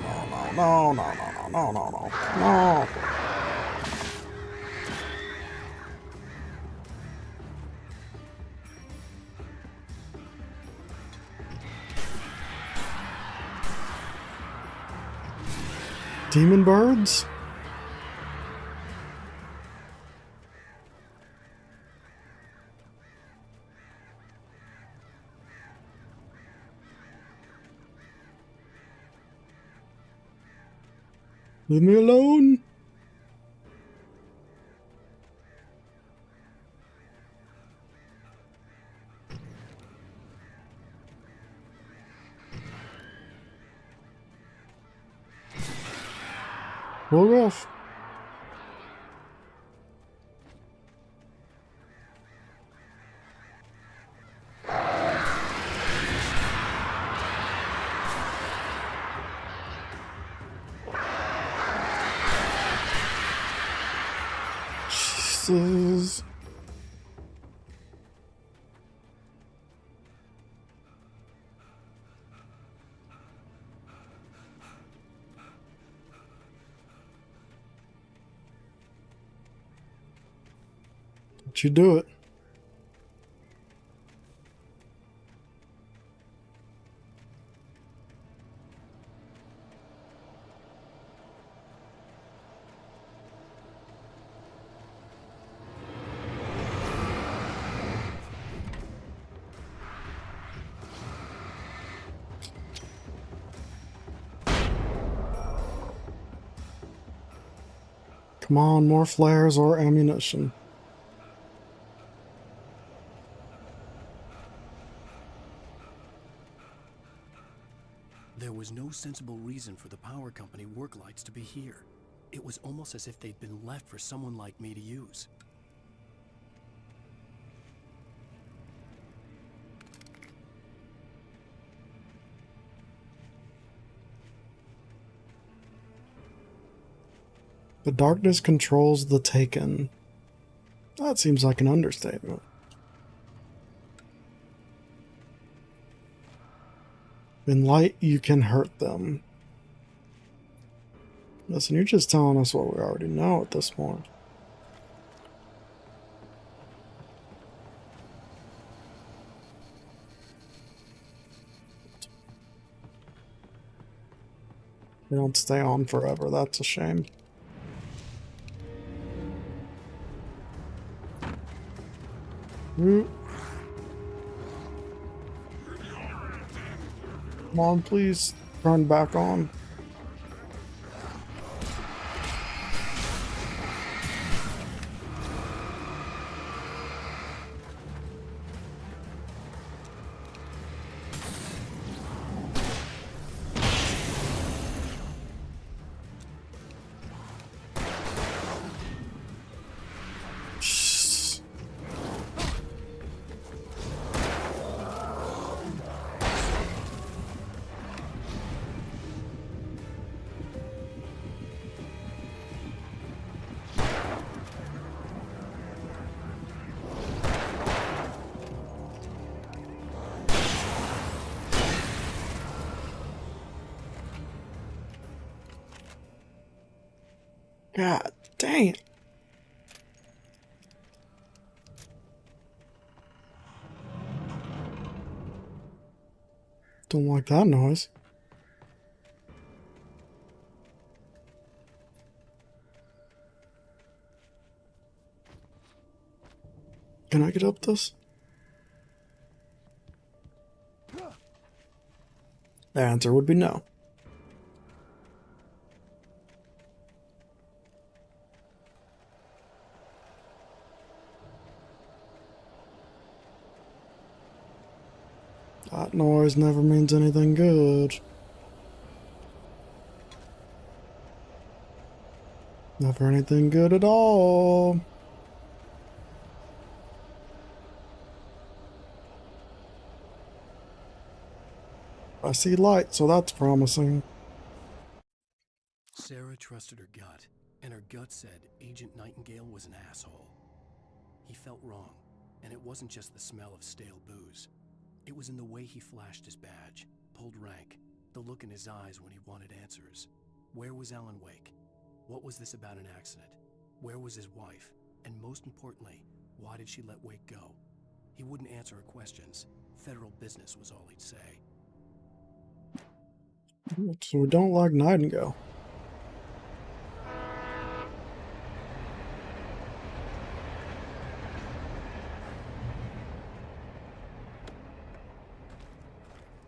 no, no, no, no, no, no, no, no, no. Demon birds? Leave me alone. Roll off. Jesus. Don't you do it. Come on, more flares or ammunition. There was no sensible reason for the power company work lights to be here. It was almost as if they'd been left for someone like me to use. The darkness controls the Taken. That seems like an understatement. In light, you can hurt them. Listen, you're just telling us what we already know at this point. They don't stay on forever, that's a shame. Come on, please turn back on. God dang it. Don't like that noise. Can I get up this? The answer would be no. That noise always never means anything good. Never anything good at all. I see light, so that's promising. Sarah trusted her gut, and her gut said Agent Nightingale was an asshole. He felt wrong, and it wasn't just the smell of stale booze. It was in the way he flashed his badge, pulled rank, the look in his eyes when he wanted answers. Where was Alan Wake? What was this about an accident? Where was his wife? And most importantly, why did she let Wake go? He wouldn't answer her questions. Federal business was all he'd say. So we don't like Nightingale.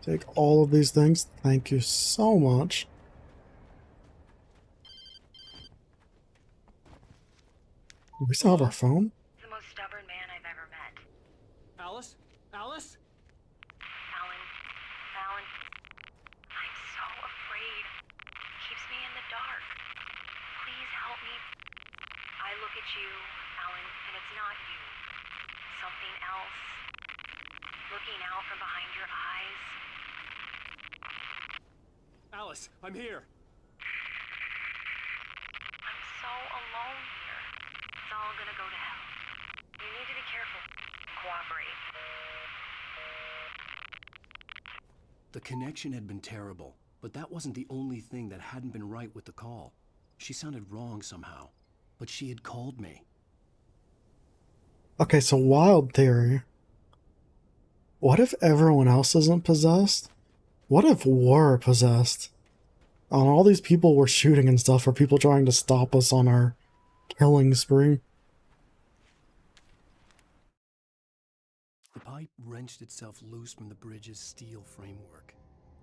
Take all of these things. Thank you so much. Do we still have our phone? The most stubborn man I've ever met. Alice? Alice? Alan, I'm so afraid. It keeps me in the dark. Please help me. I look at you, Alan, and it's not you. Something else. Looking out from behind your eyes. Alice, I'm here. I'm so alone here. It's all gonna go to hell. You need to be careful. Cooperate. The connection had been terrible, but that wasn't the only thing that hadn't been right with the call. She sounded wrong somehow, but she had called me. Okay, so wild theory. What if everyone else isn't possessed? What if we're possessed? And all these people we're shooting and stuff are people trying to stop us on our killing spree? The pipe wrenched itself loose from the bridge's steel framework.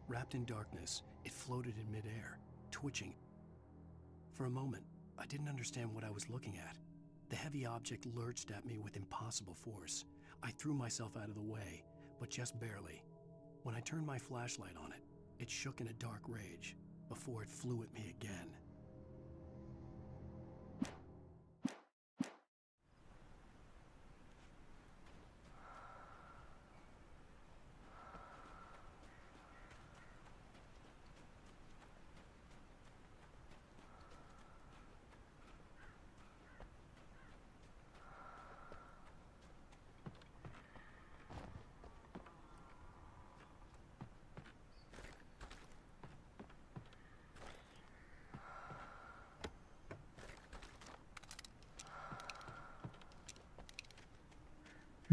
Wrapped in darkness, it floated in midair, twitching. For a moment, I didn't understand what I was looking at. The heavy object lurched at me with impossible force. I threw myself out of the way, but just barely. When I turned my flashlight on it, it shook in a dark rage before it flew at me again.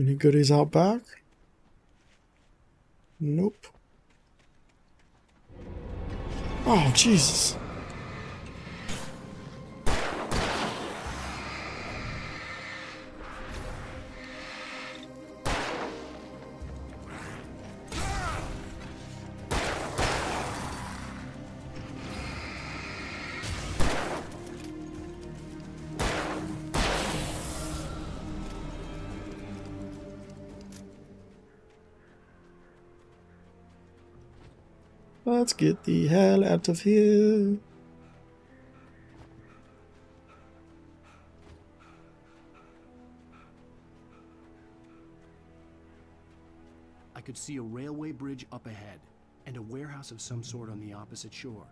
Any goodies out back? Nope. Oh, Jesus. Let's get the hell out of here. I could see a railway bridge up ahead, and a warehouse of some sort on the opposite shore.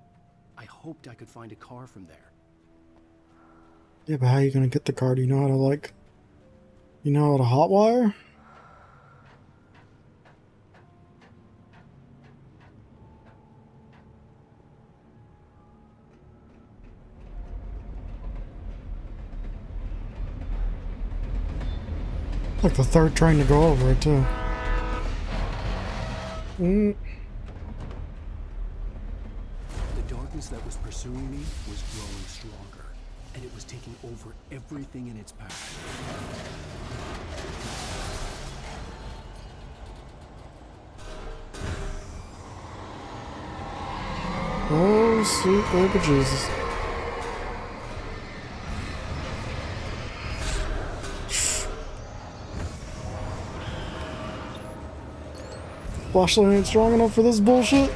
I hoped I could find a car from there. Yeah, but how are you gonna get the car? Do you know how to, like... You know how to hotwire? Like the third train to go over it, too. The darkness that was pursuing me was growing stronger, and it was taking over everything in its path. Oh, sweet baby Jesus. Flashlight ain't strong enough for this bullshit.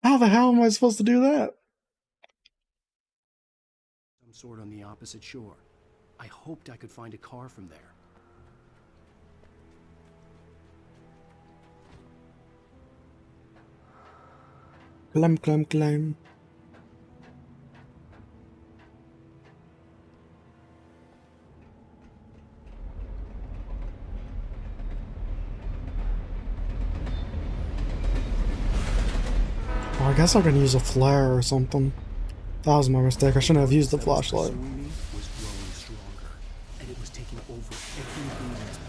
How the hell am I supposed to do that? Some sort on the opposite shore. I hoped I could find a car from there. Climb, climb, climb. Oh, I guess I can use a flare or something. That was my mistake. I shouldn't have used the flashlight. Was growing stronger, and it was taking over everything in its path.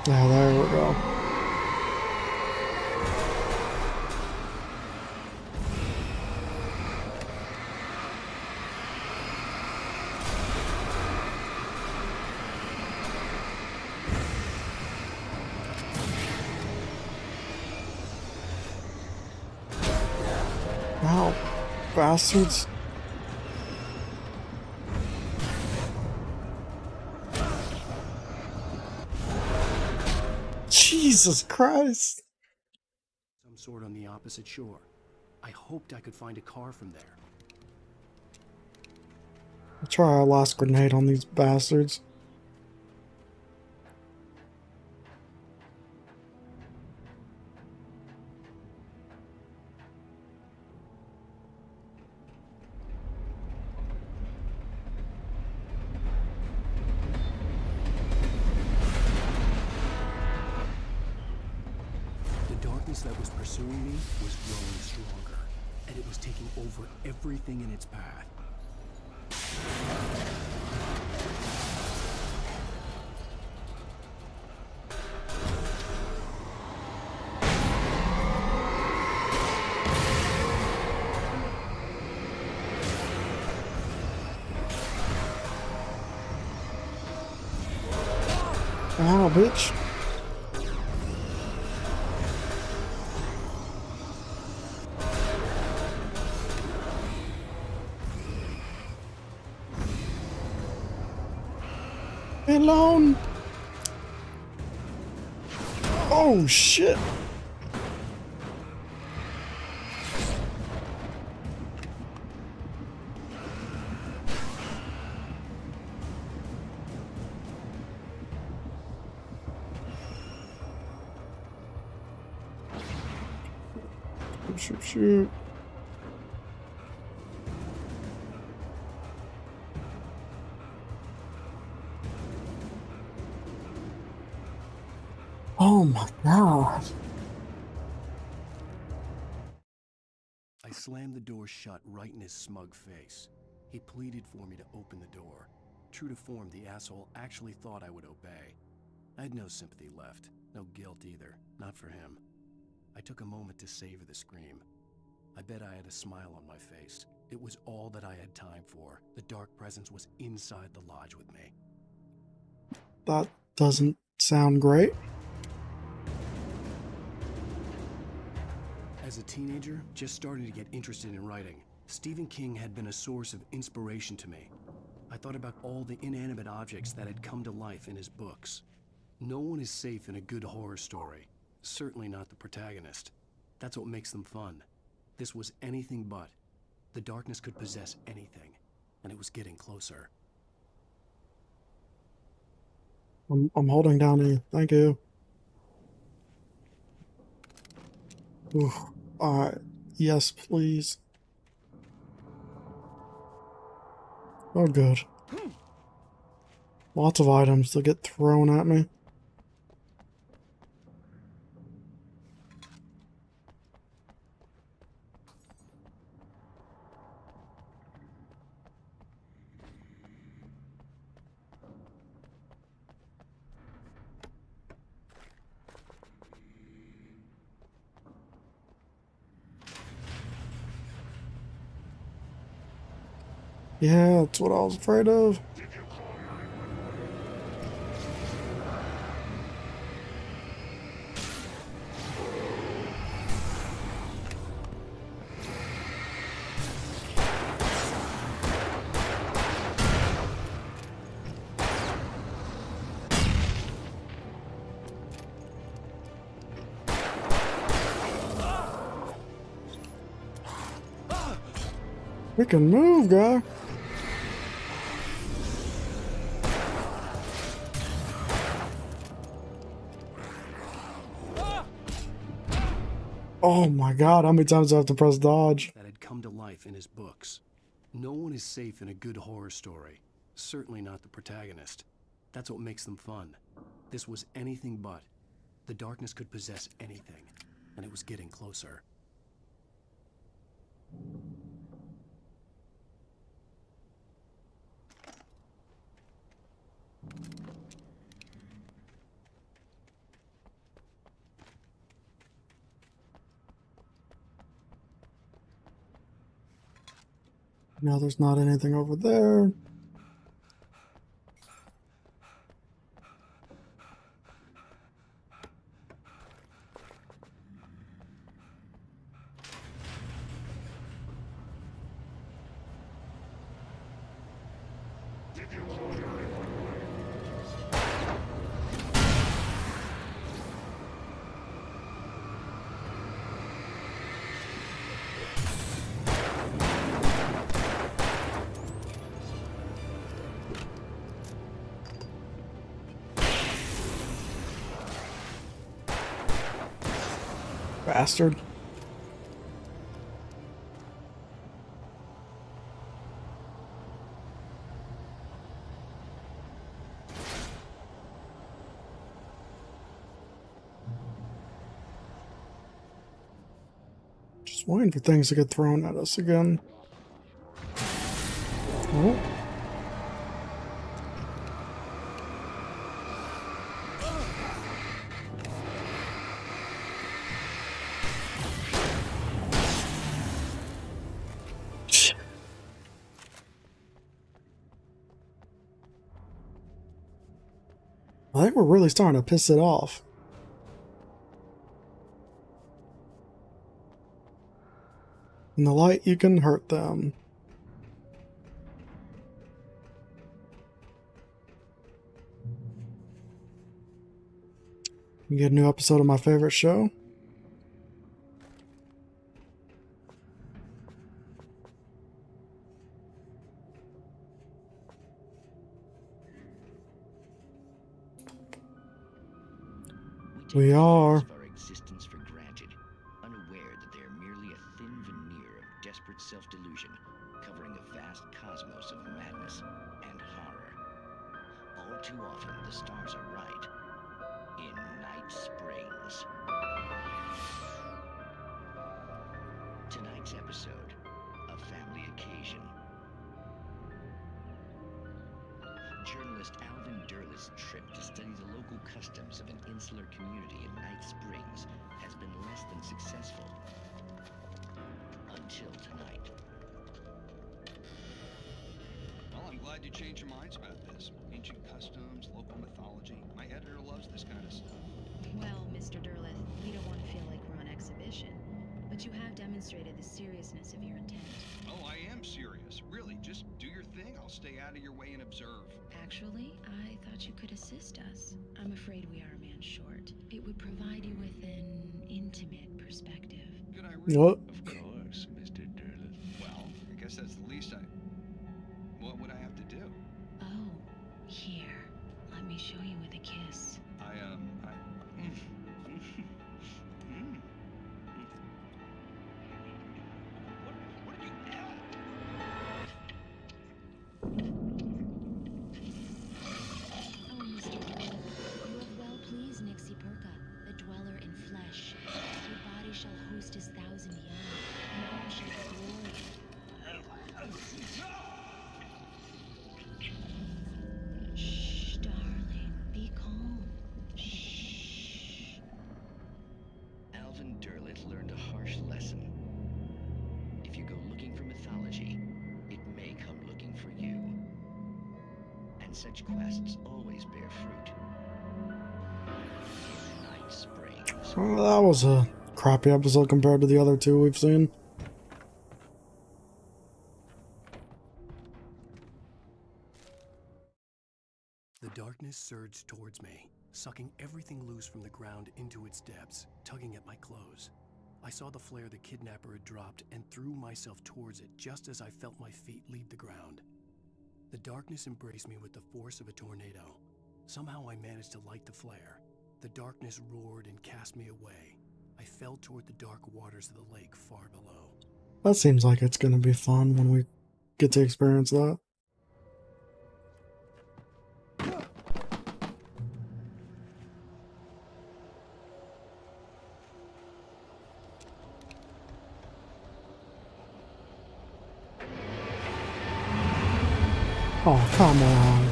Yeah, there we go. Wow, bastards. Jesus Christ. Some sort on the opposite shore. I hoped I could find a car from there. I'll try our last grenade on these bastards. That was pursuing me was growing stronger, and it was taking over everything in its path. Ow, bitch. Alone. Oh shit. Shoot, shoot. Oh my god. I slammed the door shut right in his smug face. He pleaded for me to open the door. True to form, the asshole actually thought I would obey. I had no sympathy left, no guilt either, not for him. I took a moment to savor the scream. I bet I had a smile on my face. It was all that I had time for. The dark presence was inside the lodge with me. That doesn't sound great. As a teenager, just starting to get interested in writing, Stephen King had been a source of inspiration to me. I thought about all the inanimate objects that had come to life in his books. No one is safe in a good horror story. Certainly not the protagonist. That's what makes them fun. This was anything but. The darkness could possess anything, and it was getting closer. I'm holding down E. Thank you. Ooh. Alright. Yes, please. Oh, good. Lots of items that get thrown at me. Yeah, that's what I was afraid of. We can move, guy. Oh my god, how many times do I have to press dodge? That had come to life in his books. No one is safe in a good horror story. Certainly not the protagonist. That's what makes them fun. This was anything but. The darkness could possess anything, and it was getting closer. No, there's not anything over there. Bastard. Just waiting for things to get thrown at us again. Oh. I think we're really starting to piss it off. In the light, you can hurt them. You get a new episode of my favorite show. We are. Our existence for granted, unaware that they are merely a thin veneer of desperate self-delusion, covering a vast cosmos of madness and horror. All too often, the stars are right. In Night Springs. Tonight's episode, a family occasion. Journalist Alvin Derle's trip to study the local customs of an insular community in Night Springs has been less than successful. Until tonight. Well, I'm glad you changed your minds about this. Ancient customs, local mythology. My editor loves this kind of stuff. Well, Mr. Derleth, we don't want to feel like we're on exhibition, but you have demonstrated the seriousness of your intent. Oh, I am serious. Really, just do your thing. I'll stay out of your way and observe. Actually, I thought you could assist us. I'm afraid we are a man short. It would provide you with an intimate perspective. Could I read? What? Of course, Mr. Derleth. Well, I guess that's the least I... What would I have to do? Oh, here. Let me show you with a kiss. What did you... Oh, Mr. Derleth, you have well pleased Nixie Perka, the dweller in flesh. Your body shall host his 1,000 young, and all shall be glory. Shh, darling, be calm. Shh. Alvin Derleth learned a harsh lesson. If you go looking for mythology, it may come looking for you. And such quests always bear fruit. In Night Springs. Well, that was a crappy episode compared to the other two we've seen. The darkness surged towards me, sucking everything loose from the ground into its depths, tugging at my clothes. I saw the flare the kidnapper had dropped and threw myself towards it just as I felt my feet leave the ground. The darkness embraced me with the force of a tornado. Somehow I managed to light the flare. The darkness roared and cast me away. I fell toward the dark waters of the lake far below. That seems like it's gonna be fun when we get to experience that. Oh, come on.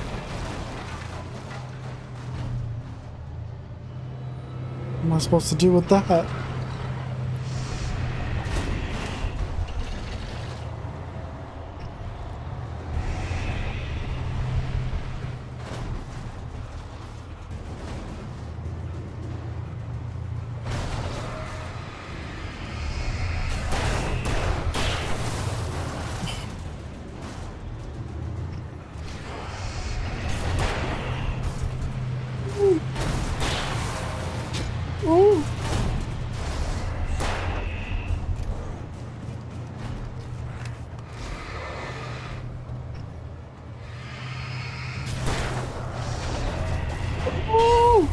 What am I supposed to do with that? Oh. Oh.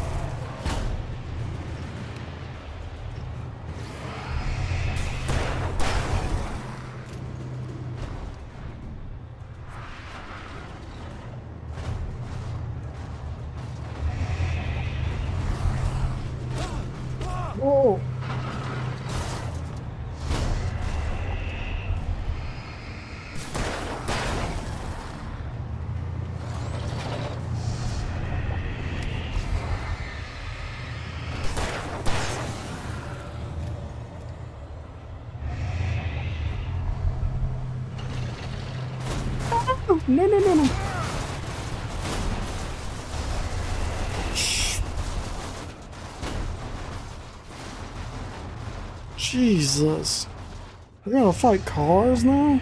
Whoa. No, no, no, no. Jesus. We're gonna fight cars now?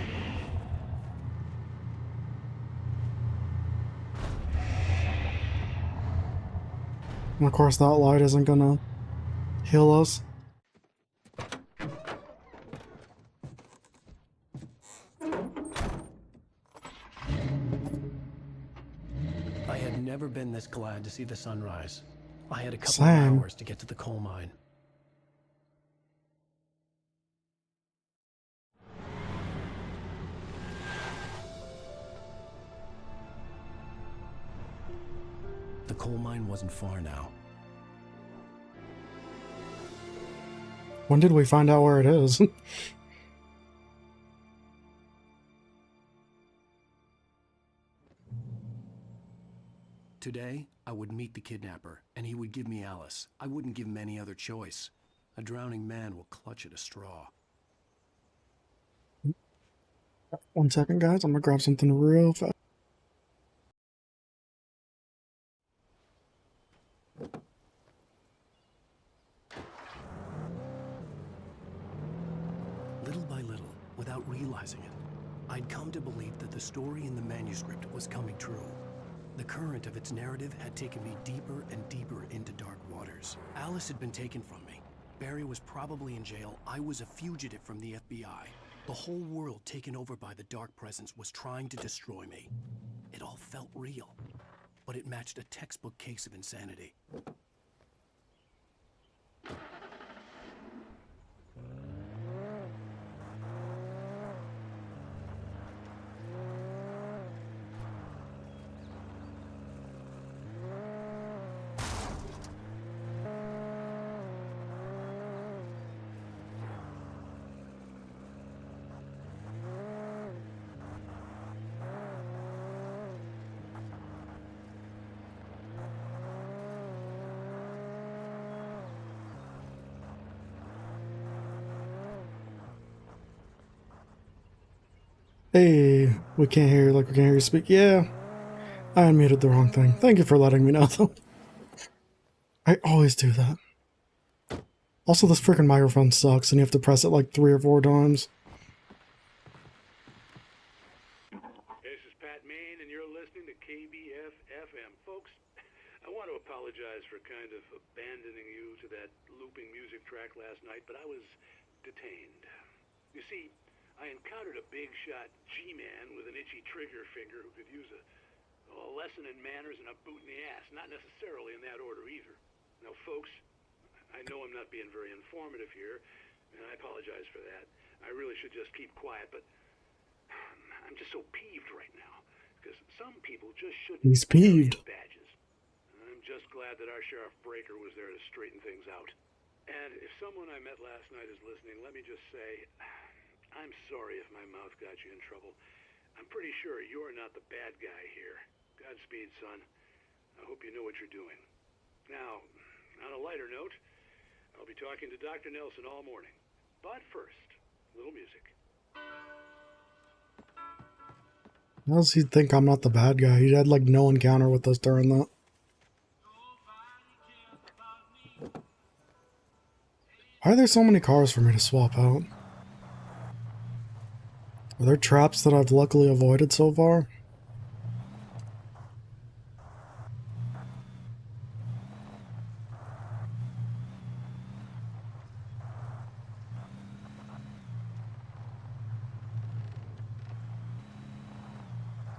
And of course that light isn't gonna heal us. I had never been this glad to see the sunrise. I had a couple Same. of hours to get to the coal mine. The coal mine wasn't far now. When did we find out where it is? Today, I would meet the kidnapper, and he would give me Alice. I wouldn't give him any other choice. A drowning man will clutch at a straw. 1 second, guys. I'm gonna grab something real fast. Little by little, without realizing it, I'd come to believe that the story in the manuscript was coming true. The current of its narrative had taken me deeper and deeper into dark waters. Alice had been taken from me. Barry was probably in jail. I was a fugitive from the FBI. The whole world taken over by the dark presence was trying to destroy me. It all felt real, but it matched a textbook case of insanity. Hey, we can't hear you like we can't hear you speak. Yeah, I unmuted the wrong thing. Thank you for letting me know, though. I always do that. Also, this freaking microphone sucks, and you have to press it like 3 or 4 times. This is Pat Main, and you're listening to KBF-FM. Folks, I want to apologize for kind of abandoning you to that looping music track last night, but I was detained. You see, I encountered a big shot G-man with an itchy trigger finger who could use a lesson in manners and a boot in the ass. Not necessarily in that order either. Now, folks, I know I'm not being very informative here, and I apologize for that. I really should just keep quiet, but I'm just so peeved right now, because some people just shouldn't He's peeved. carry badges. I'm just glad that our Sheriff Breaker was there to straighten things out. And if someone I met last night is listening, let me just say, I'm sorry if my mouth got you in trouble. I'm pretty sure you're not the bad guy here. Godspeed, son. I hope you know what you're doing. Now, on a lighter note, I'll be talking to Dr. Nelson all morning. But first, a little music. How does he think I'm not the bad guy? He had like no encounter with us during that. Why are there so many cars for me to swap out? Are there traps that I've luckily avoided so far?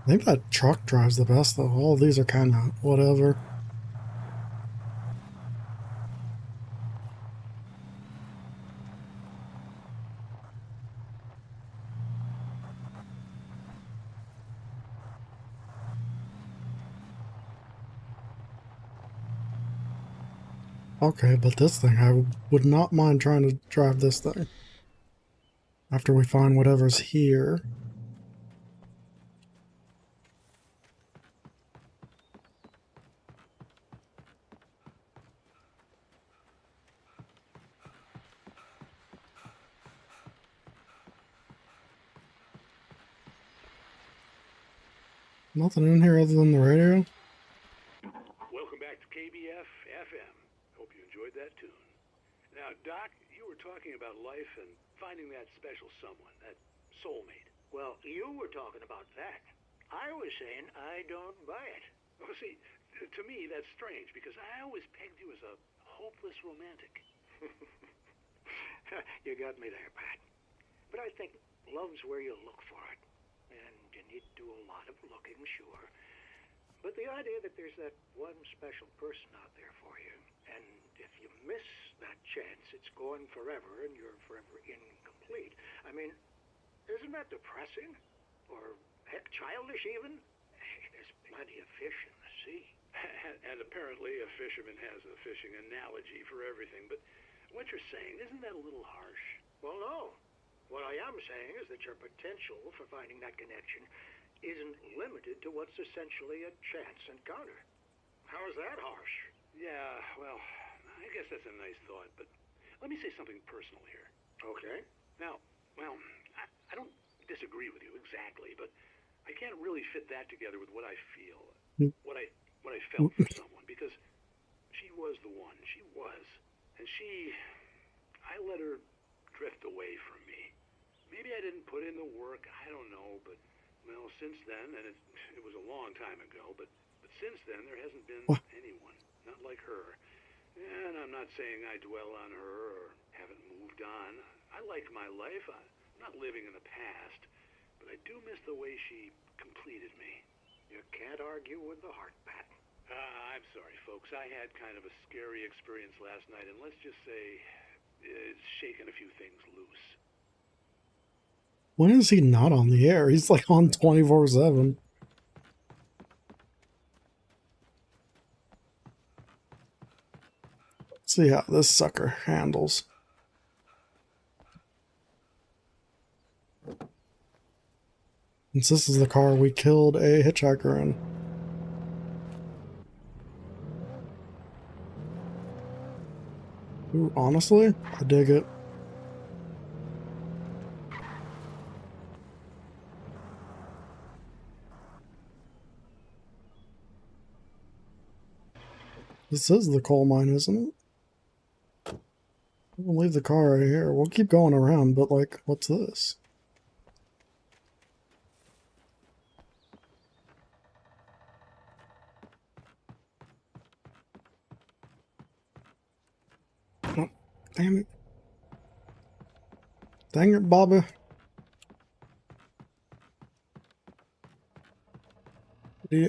I think that truck drives the best though. All of these are kind of whatever. Okay, but this thing, I would not mind trying to drive this thing. After we find whatever's here. Nothing in here other than the radio? Welcome back to KBF FM. Hope you enjoyed that tune. Now, Doc, you were talking about life and finding that special someone, that soulmate. Well, you were talking about that. I was saying I don't buy it. Well, see, to me that's strange because I always pegged you as a hopeless romantic. You got me there, Pat. But I think love's where you look for it. And you need to do a lot of looking, sure. But the idea that there's that one special person out there for you, and if you miss that chance, it's gone forever and you're forever incomplete. I mean, isn't that depressing? Or, heck, childish even? There's plenty of fish in the sea. And apparently a fisherman has a fishing analogy for everything, but what you're saying, isn't that a little harsh? Well, no. What I am saying is that your potential for finding that connection isn't limited to what's essentially a chance encounter. How is that harsh? Yeah, well, I guess that's a nice thought, but let me say something personal here. Okay. Now, well, I don't disagree with you exactly, but I can't really fit that together with what I feel, what I felt for someone, because she was the one. She was. And I let her drift away from me. Maybe I didn't put in the work, I don't know, but, well, since then, and it was a long time ago, but since then there hasn't been anyone, not like her. And I'm not saying I dwell on her or haven't moved on. I like my life. I'm not living in the past, but I do miss the way she completed me. You can't argue with the heart, Pat. I'm sorry, folks. I had kind of a scary experience last night, and let's just say it's shaken a few things loose. When is he not on the air? He's like on 24/7. Let's see how this sucker handles. Since this is the car we killed a hitchhiker in. Ooh, honestly, I dig it. This is the coal mine, isn't it? We'll leave the car right here. We'll keep going around, but like, what's this? Oh, damn it. Dang it, Bobby.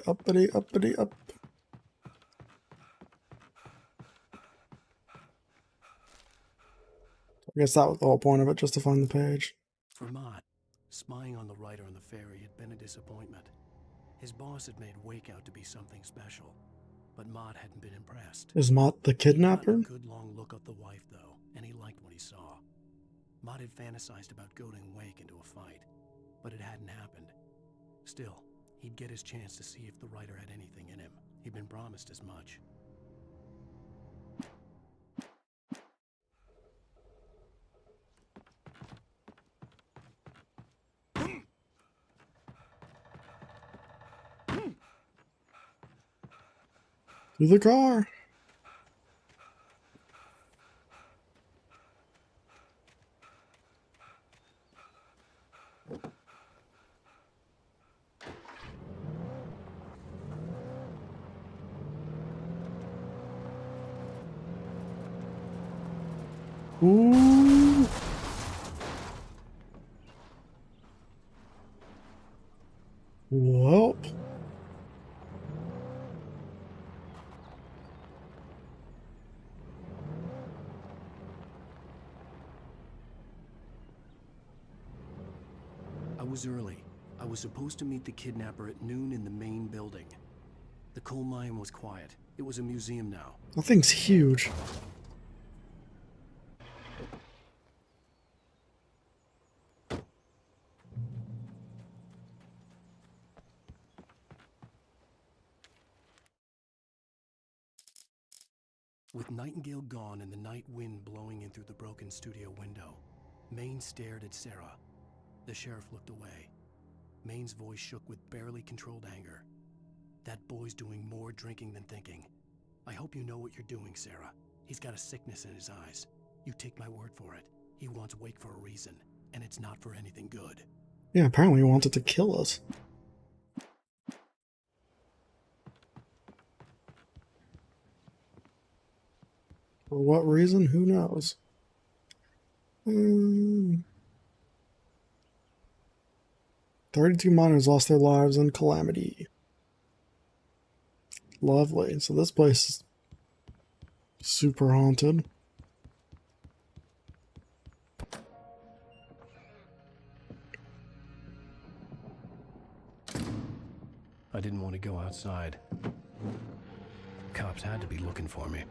Uppity, uppity, up. I guess that was the whole point of it, just to find the page. For Mott, spying on the writer on the ferry had been a disappointment. His boss had made Wake out to be something special, but Mott hadn't been impressed. Is Mott the He'd gotten kidnapper? a good long look at the wife, though, and he liked what he saw. Mott had fantasized about goading Wake into a fight, but it hadn't happened. Still, he'd get his chance to see if the writer had anything in him. He'd been promised as much. To the car. Ooh. Well. I was early. I was supposed to meet the kidnapper at noon in the main building. The coal mine was quiet. It was a museum now. That thing's huge. With Nightingale gone and the night wind blowing in through the broken studio window, Maine stared at Sarah. The sheriff looked away. Maine's voice shook with barely controlled anger. That boy's doing more drinking than thinking. I hope you know what you're doing, Sarah. He's got a sickness in his eyes. You take my word for it. He wants Wake for a reason, and it's not for anything good. Yeah, apparently he wanted to kill us. For what reason? Who knows? 32 miners lost their lives in calamity. Lovely. So this place is super haunted. I didn't want to go outside. Cops had to be looking for me.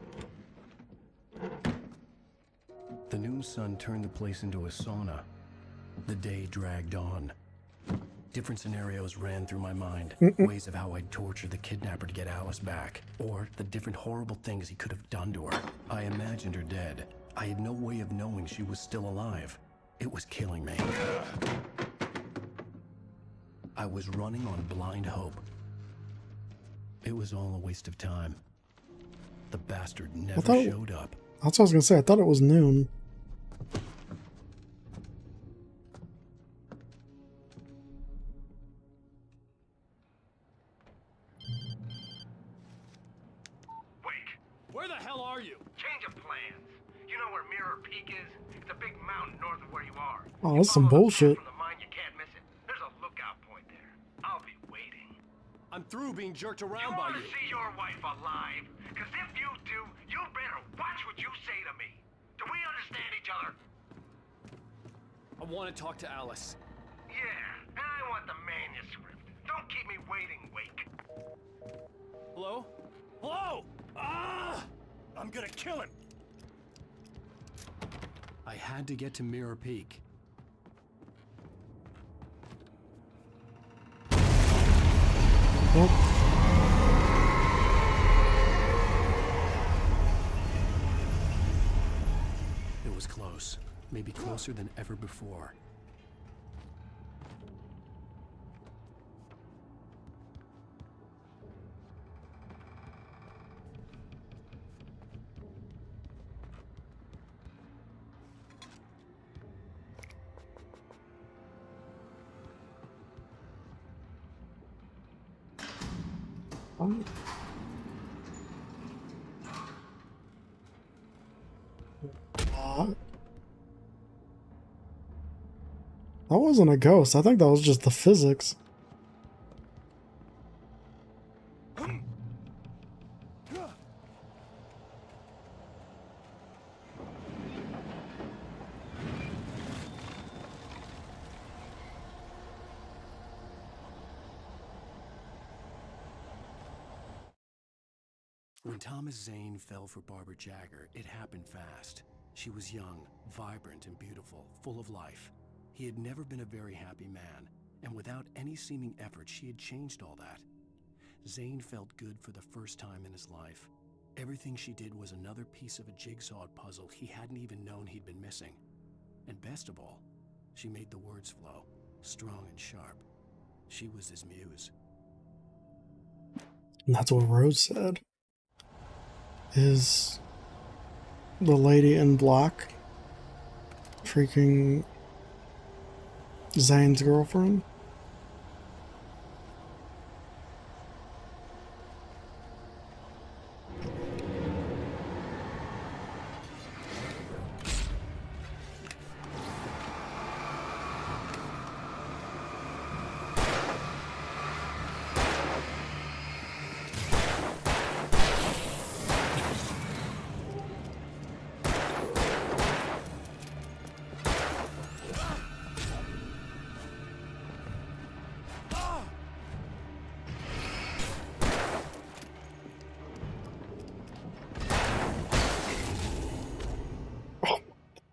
The noon sun turned the place into a sauna. The day dragged on. Different scenarios ran through my mind. Ways of how I'd torture the kidnapper to get Alice back. Or the different horrible things he could have done to her. I imagined her dead. I had no way of knowing she was still alive. It was killing me. I was running on blind hope. It was all a waste of time. The bastard never showed up. That's what I was gonna say. I thought it was noon. Where the hell are you? Change of plans. You know where Mirror Peak is? It's a big mountain north of where you are. Oh, that's some bullshit. From the mine, you can't miss it. There's a lookout point there. I'll be waiting. I'm through being jerked around by you. You want to see your wife alive? Because if you do, you better watch what you say to me. Do we understand each other? I want to talk to Alice. Yeah, and I want the manuscript. Don't keep me waiting, Wake. Hello? Hello! Ah! I'm gonna kill him! I had to get to Mirror Peak. It was close. Maybe closer than ever before. That wasn't a ghost. I think that was just the physics. When Thomas Zane fell for Barbara Jagger, it happened fast. She was young, vibrant, and beautiful, full of life. He had never been a very happy man, and without any seeming effort, she had changed all that. Zane felt good for the first time in his life. Everything she did was another piece of a jigsaw puzzle he hadn't even known he'd been missing. And best of all, she made the words flow, strong and sharp. She was his muse. And that's what Rose said. Is the lady in black freaking Zane's girlfriend?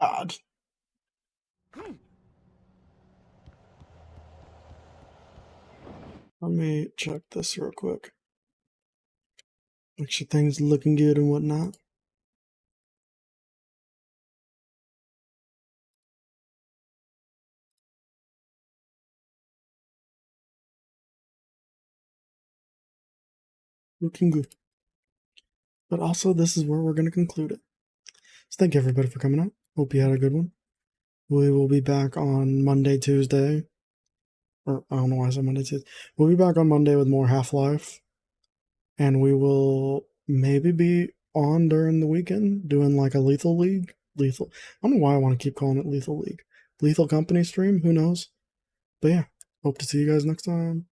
God. Let me check this real quick. Make sure things looking good and whatnot. Looking good. But also, this is where we're going to conclude it. So thank you everybody for coming out. Hope you had a good one. We will be back on Monday, Tuesday. Or, I don't know why I said Monday, Tuesday. We'll be back on Monday with more Half-Life. And we will maybe be on during the weekend doing like a Lethal League. I don't know why I want to keep calling it Lethal League. Lethal Company stream, who knows? But yeah, hope to see you guys next time.